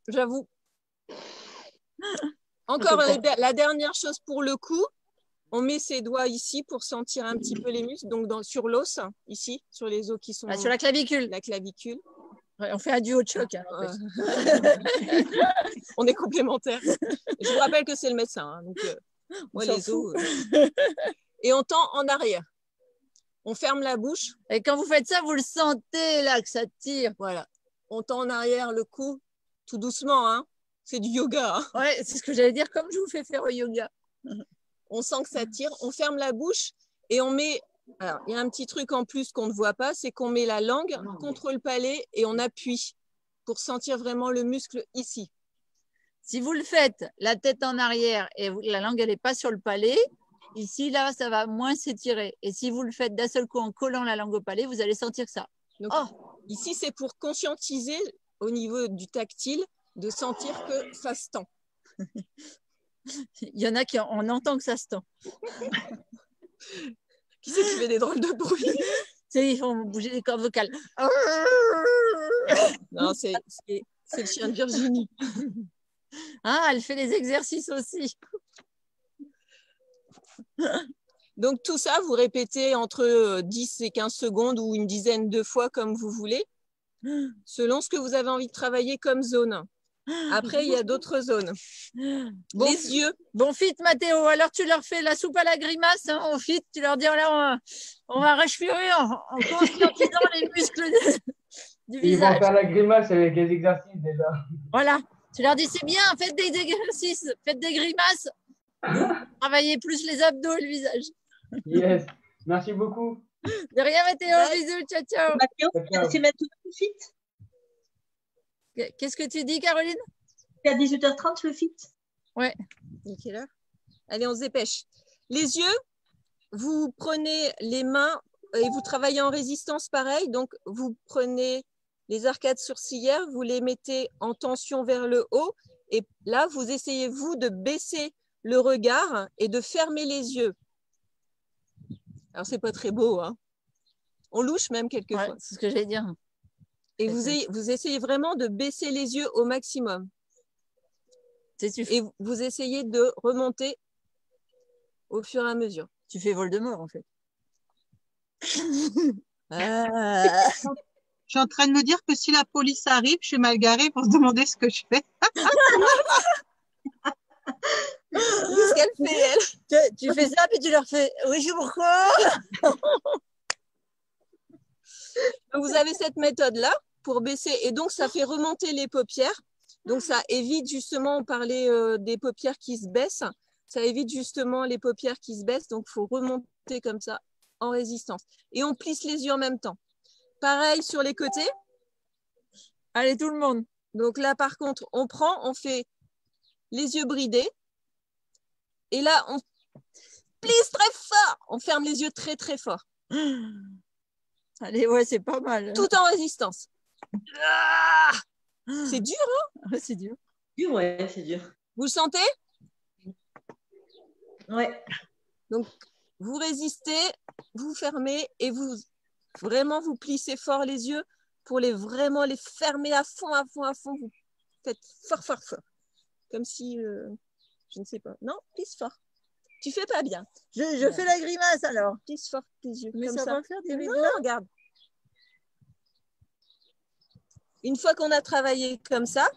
J'avoue. Encore la dernière chose pour le cou, on met ses doigts ici pour sentir un petit peu les muscles, donc sur l'os, ici, sur les os qui sont…
sur la clavicule.
La clavicule.
Ouais, on fait un duo de choc. Hein,
on est complémentaires. Je vous rappelle que c'est le médecin. Hein, donc, moi, les os. Et on tend en arrière. On ferme la bouche.
Et quand vous faites ça, vous le sentez là que ça tire.
Voilà. On tend en arrière le cou, tout doucement. Hein. C'est du yoga. Hein.
Ouais, c'est ce que j'allais dire, comme je vous fais faire au yoga.
On sent que ça tire. On ferme la bouche et on met… Alors, il y a un petit truc en plus qu'on ne voit pas, c'est qu'on met la langue contre le palais et on appuie pour sentir vraiment le muscle ici.
Si vous le faites la tête en arrière et la langue elle n'est pas sur le palais, ici, là, ça va moins s'étirer. Et si vous le faites d'un seul coup en collant la langue au palais, vous allez sentir ça.
Donc, ici, c'est pour conscientiser au niveau du tactile de sentir que ça se tend.
Il y en a qui on entend que ça se tend.
Qui c'est qui fait des drôles de bruit?
Ils font bouger les cordes vocales.
Non, c'est le chien de Virginie.
Ah, elle fait les exercices aussi.
Donc, tout ça, vous répétez entre 10 et 15 secondes ou une dizaine de fois comme vous voulez, selon ce que vous avez envie de travailler comme zone. Après, il y a d'autres zones.
Bon,
les yeux.
Bon fit, Mathéo. Alors, tu leur fais la soupe à la grimace hein, au fit. Tu leur dis, là, on va respirer en conscientisant les muscles du visage.
Ils vont faire la grimace avec les exercices déjà.
Voilà. Tu leur dis, c'est bien, faites des exercices, faites des grimaces. Travaillez plus les abdos et le visage.
Yes. Merci beaucoup.
De rien, Mathéo. Bisous. Ciao, ciao.
Mathéo, c'est maintenant le fit?
Qu'est-ce que tu dis, Caroline?
C'est à 18h30 le fit?
Ouais.
Quelle heure? Allez, on se dépêche. Les yeux, vous prenez les mains et vous travaillez en résistance pareil. Donc, vous prenez les arcades sourcilières, vous les mettez en tension vers le haut. Et là, vous essayez, vous, de baisser le regard et de fermer les yeux. Alors, c'est pas très beau, hein. On louche même quelquefois.
Ouais, c'est ce que j'allais dire.
Et vous essayez vraiment de baisser les yeux au maximum. Et vous essayez de remonter au fur et à mesure.
Tu fais Voldemort, en fait.
Je suis en train de me dire que si la police arrive, je suis mal garée pour se demander ce que je fais.
Qu'est-ce qu'elle fait, elle?
Tu fais ça, puis tu leur fais « Oui, je pourquoi ?»
Vous avez cette méthode-là pour baisser, et donc ça fait remonter les paupières. Donc ça évite justement, on parlait des paupières qui se baissent, ça évite justement les paupières qui se baissent, donc il faut remonter comme ça en résistance. Et on plisse les yeux en même temps. Pareil sur les côtés.
Allez, tout le monde.
Donc là, par contre, on fait les yeux bridés. Et là, Plisse très fort. On ferme les yeux très, très fort.
Allez, ouais, c'est pas mal.
Tout en résistance. Ah, c'est dur, hein?
Ouais, c'est dur.
Ouais, c'est dur.
Vous le sentez?
Ouais.
Donc, vous résistez, vous fermez et vous vraiment vous plissez fort les yeux pour vraiment les fermer à fond, à fond, à fond. Vous faites fort, fort, fort. Comme si, je ne sais pas. Non, plisse fort. Tu fais pas bien.
Je fais la grimace alors.
Plisse fort les yeux.
Mais
comme
ça va faire des rides
non,
là.
regarde. Une fois qu'on a travaillé comme ça,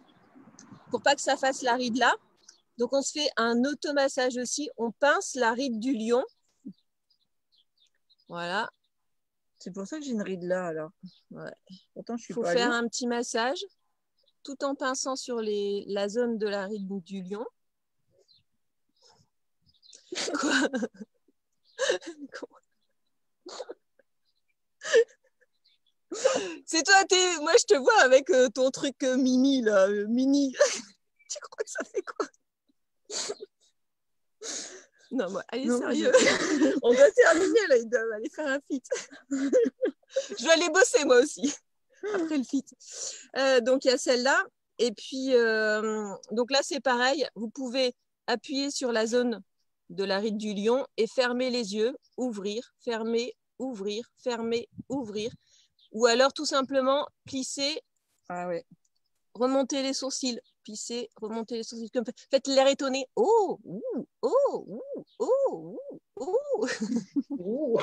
pour pas que ça fasse la ride là, donc on se fait un automassage aussi. On pince la ride du lion. Voilà.
C'est pour ça que j'ai une ride là alors.
Ouais.
Pourtant, je suis
Il faut
pas
faire
lion.
un petit massage tout en pinçant sur la zone de la ride du lion. Quoi? C'est toi, moi je te vois avec ton truc mini là, mini. Tu crois que ça fait quoi? Non, moi, allez,
Non,
sérieux. On doit terminer là, ils doivent aller faire un feat. Je dois aller bosser moi aussi, après le feat. Donc il y a celle-là. Et puis, donc là c'est pareil, vous pouvez appuyer sur la zone de la ride du lion et fermer les yeux, ouvrir, fermer, ouvrir, fermer, ouvrir. Ou alors tout simplement plisser, remonter les sourcils, plisser, remonter les sourcils. Faites l'air étonné. Oh, ouh, oh, ouh, oh, ouh, oh.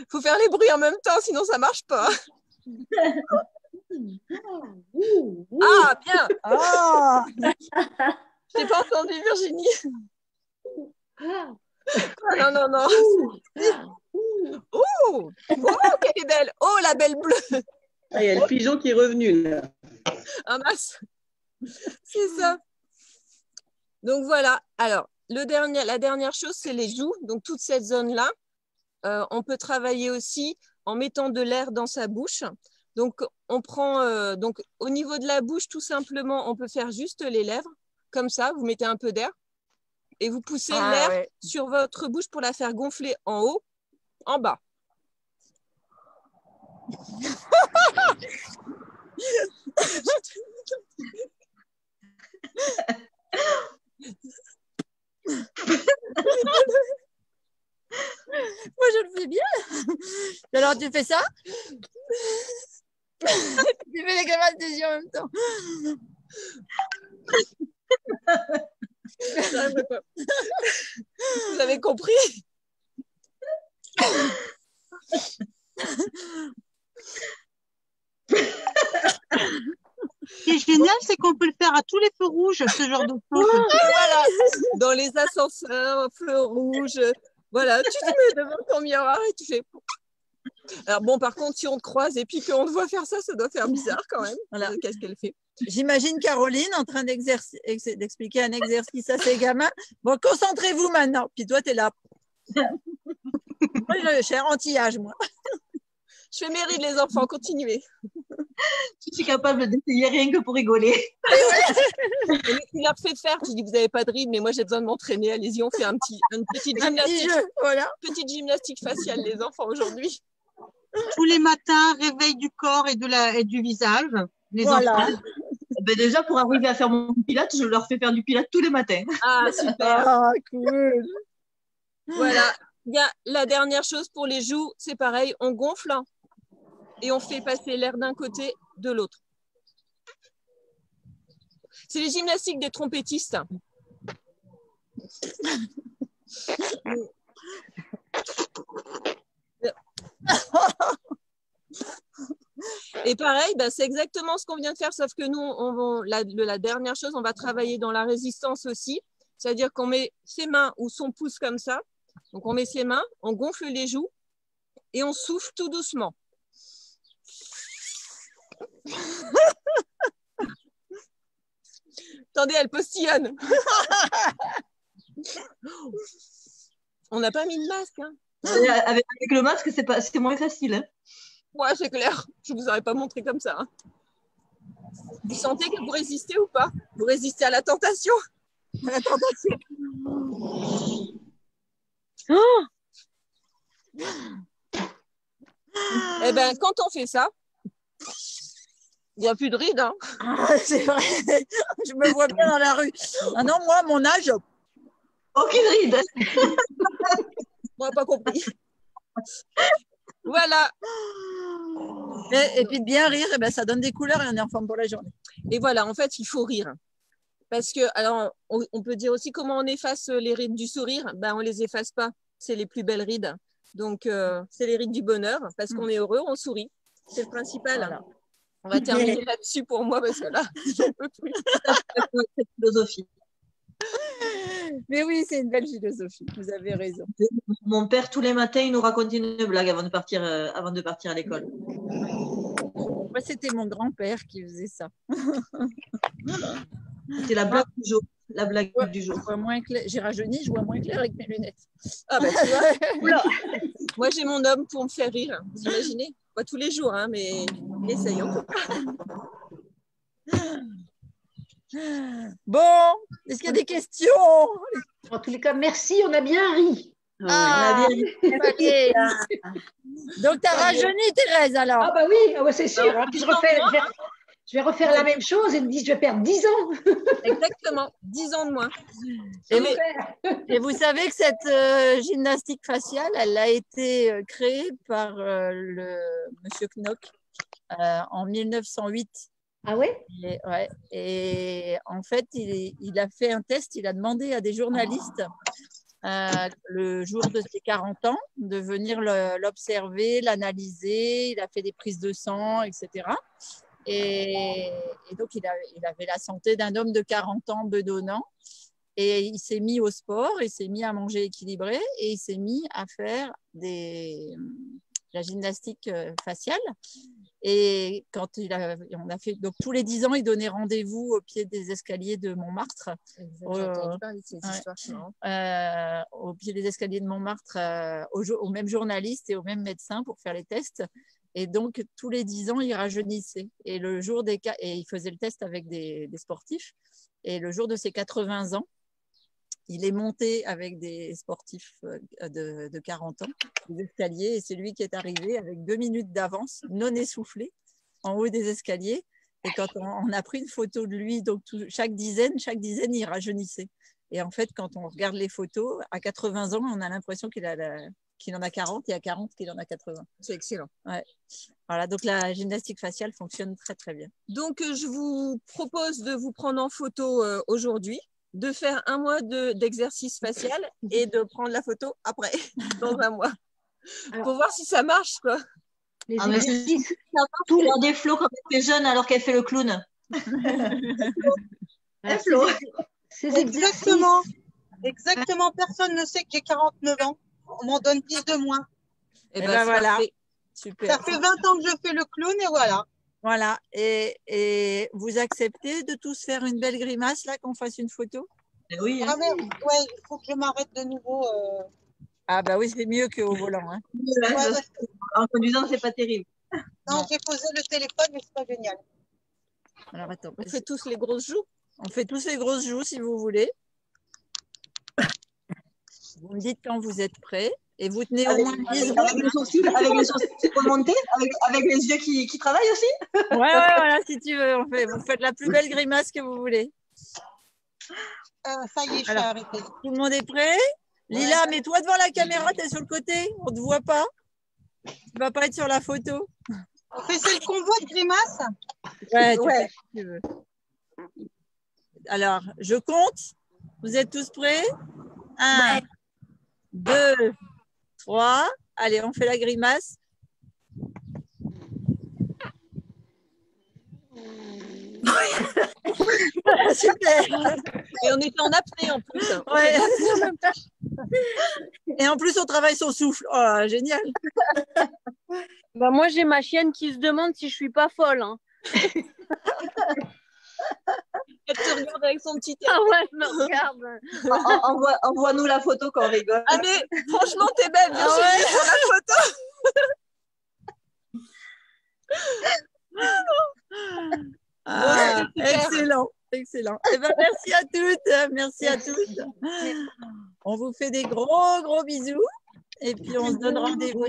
Faut faire les bruits en même temps, sinon ça marche pas. Ah, bien.
Ah,
Je t'ai pas entendu, Virginie. Non, non, non. Oh, qu'elle est belle. Oh, la belle bleue.
Ah, il y a le pigeon qui est revenu là.
Ah mince. C'est ça. Donc voilà. Alors, la dernière chose, c'est les joues. Donc toute cette zone-là, on peut travailler aussi en mettant de l'air dans sa bouche. Donc on prend, donc au niveau de la bouche, tout simplement, on peut faire juste les lèvres. Comme ça, vous mettez un peu d'air et vous poussez l'air sur votre bouche pour la faire gonfler en haut, en bas.
moi je le fais bien. Alors tu fais ça? Tu fais les grimaces des yeux en même temps.
Vous avez compris?
Ce qui est génial, c'est qu'on peut le faire à tous les feux rouges, ce genre de choses.
Voilà, dans les ascenseurs, feu rouge. Voilà, tu te mets devant ton miroir et tu fais. Alors bon, par contre, si on te croise et puis qu'on te voit faire ça, ça doit faire bizarre quand même.
Voilà.
Qu'est-ce qu'elle fait?
J'imagine Caroline en train d'expliquer un exercice à ses gamins. Bon, concentrez-vous maintenant. Puis toi, tu es là. Moi, je suis anti-âge, moi.
Je fais mes rides, les enfants, continuez.
Je suis capable d'essayer rien que pour rigoler.
Et tu leur fais faire, tu dis, vous n'avez pas de rides, mais moi j'ai besoin de m'entraîner. Allez-y, on fait une petite
Un petit
gymnastique.
jeu, voilà.
Petite gymnastique faciale, les enfants, aujourd'hui.
Tous les matins, réveil du corps et du visage. Les
Voilà.
enfants.
Ben déjà, pour arriver à faire mon pilate, je leur fais faire du pilate tous les matins.
Ah, super.
Ah, cool.
Voilà. Il y a la dernière chose pour les joues, c'est pareil, on gonfle et on fait passer l'air d'un côté, de l'autre. C'est les gymnastiques des trompettistes. Et pareil, ben, c'est exactement ce qu'on vient de faire, sauf que nous, la dernière chose, on va travailler dans la résistance aussi. C'est-à-dire qu'on met ses mains ou son pouce comme ça. Donc, on met ses mains, on gonfle les joues et on souffle tout doucement. Attendez, elle postillonne. On n'a pas mis de masque. Hein.
Avec le masque, c'est moins facile. Hein.
Ouais, c'est clair. Je ne vous aurais pas montré comme ça. Hein. Vous sentez que vous résistez ou pas? Vous résistez à la tentation?
Attention.
Oh eh ben, quand on fait ça, il n'y a plus de rides. Hein.
Ah, c'est vrai. Je me vois bien dans la rue. Ah non, moi, mon âge.
Aucune ride.
On n'a pas compris. Voilà.
Et puis de bien rire, et ben, ça donne des couleurs et on est en forme pour la journée.
Et voilà, en fait, il faut rire. Parce que, alors, on peut dire aussi comment on efface les rides du sourire. Ben, on ne les efface pas. C'est les plus belles rides. Donc, c'est les rides du bonheur. Parce qu'on est heureux, on sourit. C'est le principal. Voilà. On va terminer là-dessus pour moi parce que là, je ne peux plus.
Cette philosophie.
Mais oui, c'est une belle philosophie. Vous avez raison.
Mon père, tous les matins, il nous racontait une blague avant de partir à l'école.
Moi, c'était mon grand-père qui faisait ça.
C'était la blague du jour. La blague du jour.
J'ai rajeuni, je vois moins clair avec mes lunettes.
Ah bah tu vois. Moi, j'ai mon homme pour me faire rire. Vous imaginez? Pas tous les jours, hein, mais essayons.
Bon, est-ce qu'il y a des questions?
En tous les cas, merci, on a bien ri.
Ah, okay. Donc, tu as rajeuni, Thérèse, alors?
Ah bah oui, ah ouais, c'est sûr. Puis je vais refaire la même chose et me dire je vais perdre 10 ans.
Exactement, 10 ans de moins.
Et vous savez que cette gymnastique faciale, elle a été créée par le monsieur Knock en 1908.
Ah ouais?
Et en fait, il a fait un test, il a demandé à des journalistes le jour de ses 40 ans de venir l'observer, l'analyser, il a fait des prises de sang, etc. Et donc, il avait la santé d'un homme de 40 ans bedonnant. Et il s'est mis au sport, il s'est mis à manger équilibré et il s'est mis à faire la gymnastique faciale. Et quand on a fait, donc tous les 10 ans, il donnait rendez-vous au pied des escaliers de Montmartre. Au pied des escaliers de Montmartre, au même journaliste et au même médecin pour faire les tests. Et donc, tous les 10 ans, il rajeunissait. Et il faisait le test avec des sportifs. Et le jour de ses 80 ans, il est monté avec des sportifs de 40 ans, des escaliers, et c'est lui qui est arrivé avec 2 minutes d'avance, non essoufflé, en haut des escaliers. Et quand on a pris une photo de lui, donc chaque dizaine, il rajeunissait. Et en fait, quand on regarde les photos, à 80 ans, on a l'impression qu'il en a 40 et à 40 qu'il en a 80.
C'est excellent.
Ouais. Voilà, donc la gymnastique faciale fonctionne très, très bien.
Donc, je vous propose de vous prendre en photo aujourd'hui, de faire 1 mois d'exercice facial et de prendre la photo après, dans 1 mois, pour voir si ça marche, quoi.
Les
mais
exercices.
Tout le des flots quand elle était jeune alors qu'elle fait le clown.
Exactement. Personne ne sait que j'ai 49 ans. On m'en donne 10 de moins.
Et ben voilà.
Super. Ça fait 20 ans que je fais le clown et voilà.
Voilà. Et vous acceptez de tous faire une belle grimace là, qu'on fasse une photo?
Oui.
Ah ouais, il faut que je m'arrête de nouveau.
Ah bah oui, c'est mieux qu'au volant. Hein.
En conduisant, c'est pas terrible.
Non, j'ai posé le téléphone, mais c'est pas génial.
Alors attends.
On fait tous les grosses joues?
On fait tous les grosses joues si vous voulez. Vous me dites quand vous êtes prêts. Et vous tenez au moins 10 secondes.
Avec les sourcils remontés, avec les yeux qui travaillent aussi.
Ouais, voilà, si tu veux. Vous faites la plus belle grimace que vous voulez.
Ça y est, je suis arrêtée.
Tout le monde est prêt? Lila, mets-toi devant la caméra, tu es sur le côté. On ne te voit pas. Tu ne vas pas être sur la photo.
On fait celle qu'on voit de grimace?
Ouais, tu fais ce que tu veux. Alors, je compte. Vous êtes tous prêts? 1, 2, 3. Allez, on fait la grimace. Super.
Et on était en apnée en plus.
Ouais. Et en plus, on travaille son souffle. Oh, génial.
Bah, moi, j'ai ma chienne qui se demande si je suis pas folle. Hein.
Elle te regarde avec son petit air.
Ah ouais, je me regarde.
Envoie-nous la photo quand on rigole.
Ah mais franchement, t'es belle, Virginie, pour la photo.
Excellent. Excellent. Eh ben, merci à toutes. Merci à tous. On vous fait des gros bisous. Et puis, on se donne rendez-vous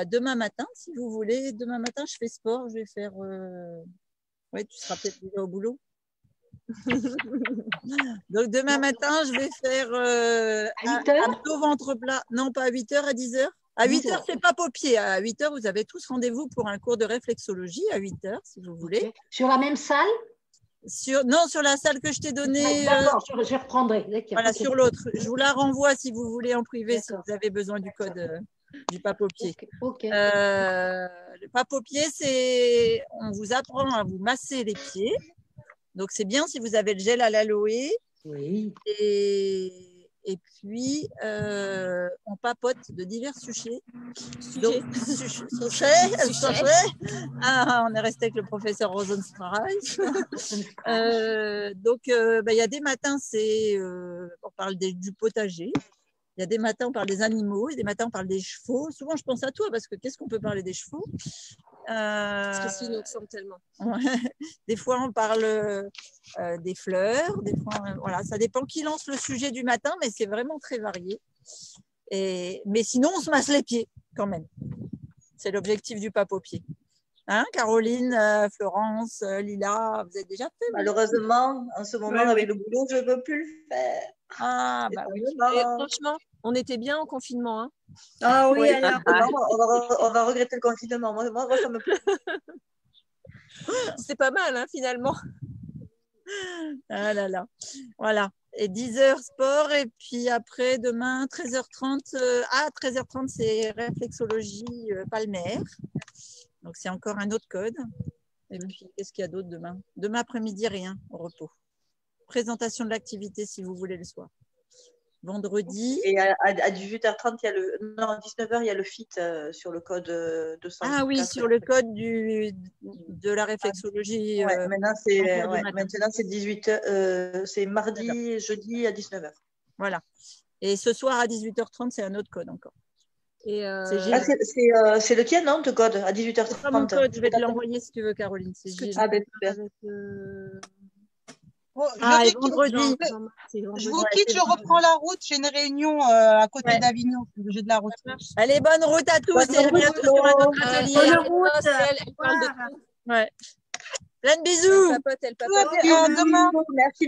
demain matin, si vous voulez. Demain matin, je fais sport. Je vais faire… Oui, tu seras peut-être déjà au boulot. Donc, demain matin, je vais faire abdos, ventre plat. Non, pas à 8h, à 10h. À 8h, c'est pas paupier. À 8h, vous avez tous rendez-vous pour un cours de réflexologie à 8h, si vous voulez.
Okay. Sur la même salle?
Non, sur la salle que je t'ai donnée.
D'accord, je reprendrai.
Voilà, okay. Sur l'autre. Je vous la renvoie si vous voulez en privé, si vous avez besoin du code du pas paupier.
Okay.
Le pas paupier, c'est… On vous apprend à vous masser les pieds. Donc, c'est bien si vous avez le gel à l'aloe.
Oui.
Et puis, on papote de divers sujets. Donc, on est resté avec le professeur Rosenstreich. Donc, il y a des matins, on parle du potager. Il y a des matins, on parle des animaux. Et des matins, on parle des chevaux. Souvent, je pense à toi parce que qu'est-ce qu'on peut parler des chevaux?
Parce que sinon, on te semble tellement.
Des fois, on parle des fleurs. Des fois, voilà, ça dépend qui lance le sujet du matin, mais c'est vraiment très varié. Mais sinon, on se masse les pieds quand même. C'est l'objectif du pas paupier. Hein, Caroline, Florence, Lila, vous êtes déjà fait?
Malheureusement, en ce moment, avec le boulot, je ne peux plus le faire.
Ah, bah oui.
Et franchement, on était bien en confinement. Hein.
Ah oui, alors, on va regretter le confinement. Moi ça me plaît.
C'est pas mal, hein, finalement.
Ah là là. Voilà. Et 10h sport. Et puis après, demain, 13h30. 13h30, c'est réflexologie palmaire. Donc, c'est encore un autre code. Et puis, qu'est-ce qu'il y a d'autre demain? Demain après-midi, rien, au repos. Présentation de l'activité, si vous voulez, le soir. Vendredi.
Et à 18h30, à 19h, il y a le FIT sur le code 200.
Ah oui, sur le code de la réflexologie.
Ouais, maintenant, c'est 18h. C'est mardi, jeudi à 19h.
Voilà. Et ce soir, à 18h30, c'est un autre code encore.
C'est le tien, non, de code, à 18h30.
C'est pas mon code, je vais te l'envoyer si tu veux, Caroline. C'est
super.
Vendredi.
Je vous quitte, je reprends la route. J'ai une réunion à côté d'Avignon. J'ai de la route.
Allez, bonne route à tous. Et à bientôt sur un autre atelier.
Bonne route. Elle parle de tout.
Ouais. Plein de bisous.
Elle papote.
À demain.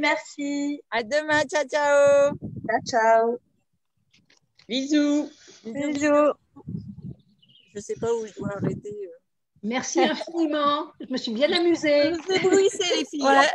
Merci.
À demain. Ciao, ciao.
Ciao.
Bisous.
Bisous.
Je ne sais pas où je dois arrêter.
Merci infiniment. Je me suis bien amusée.
Vous éblouissez, les filles.
Ouais.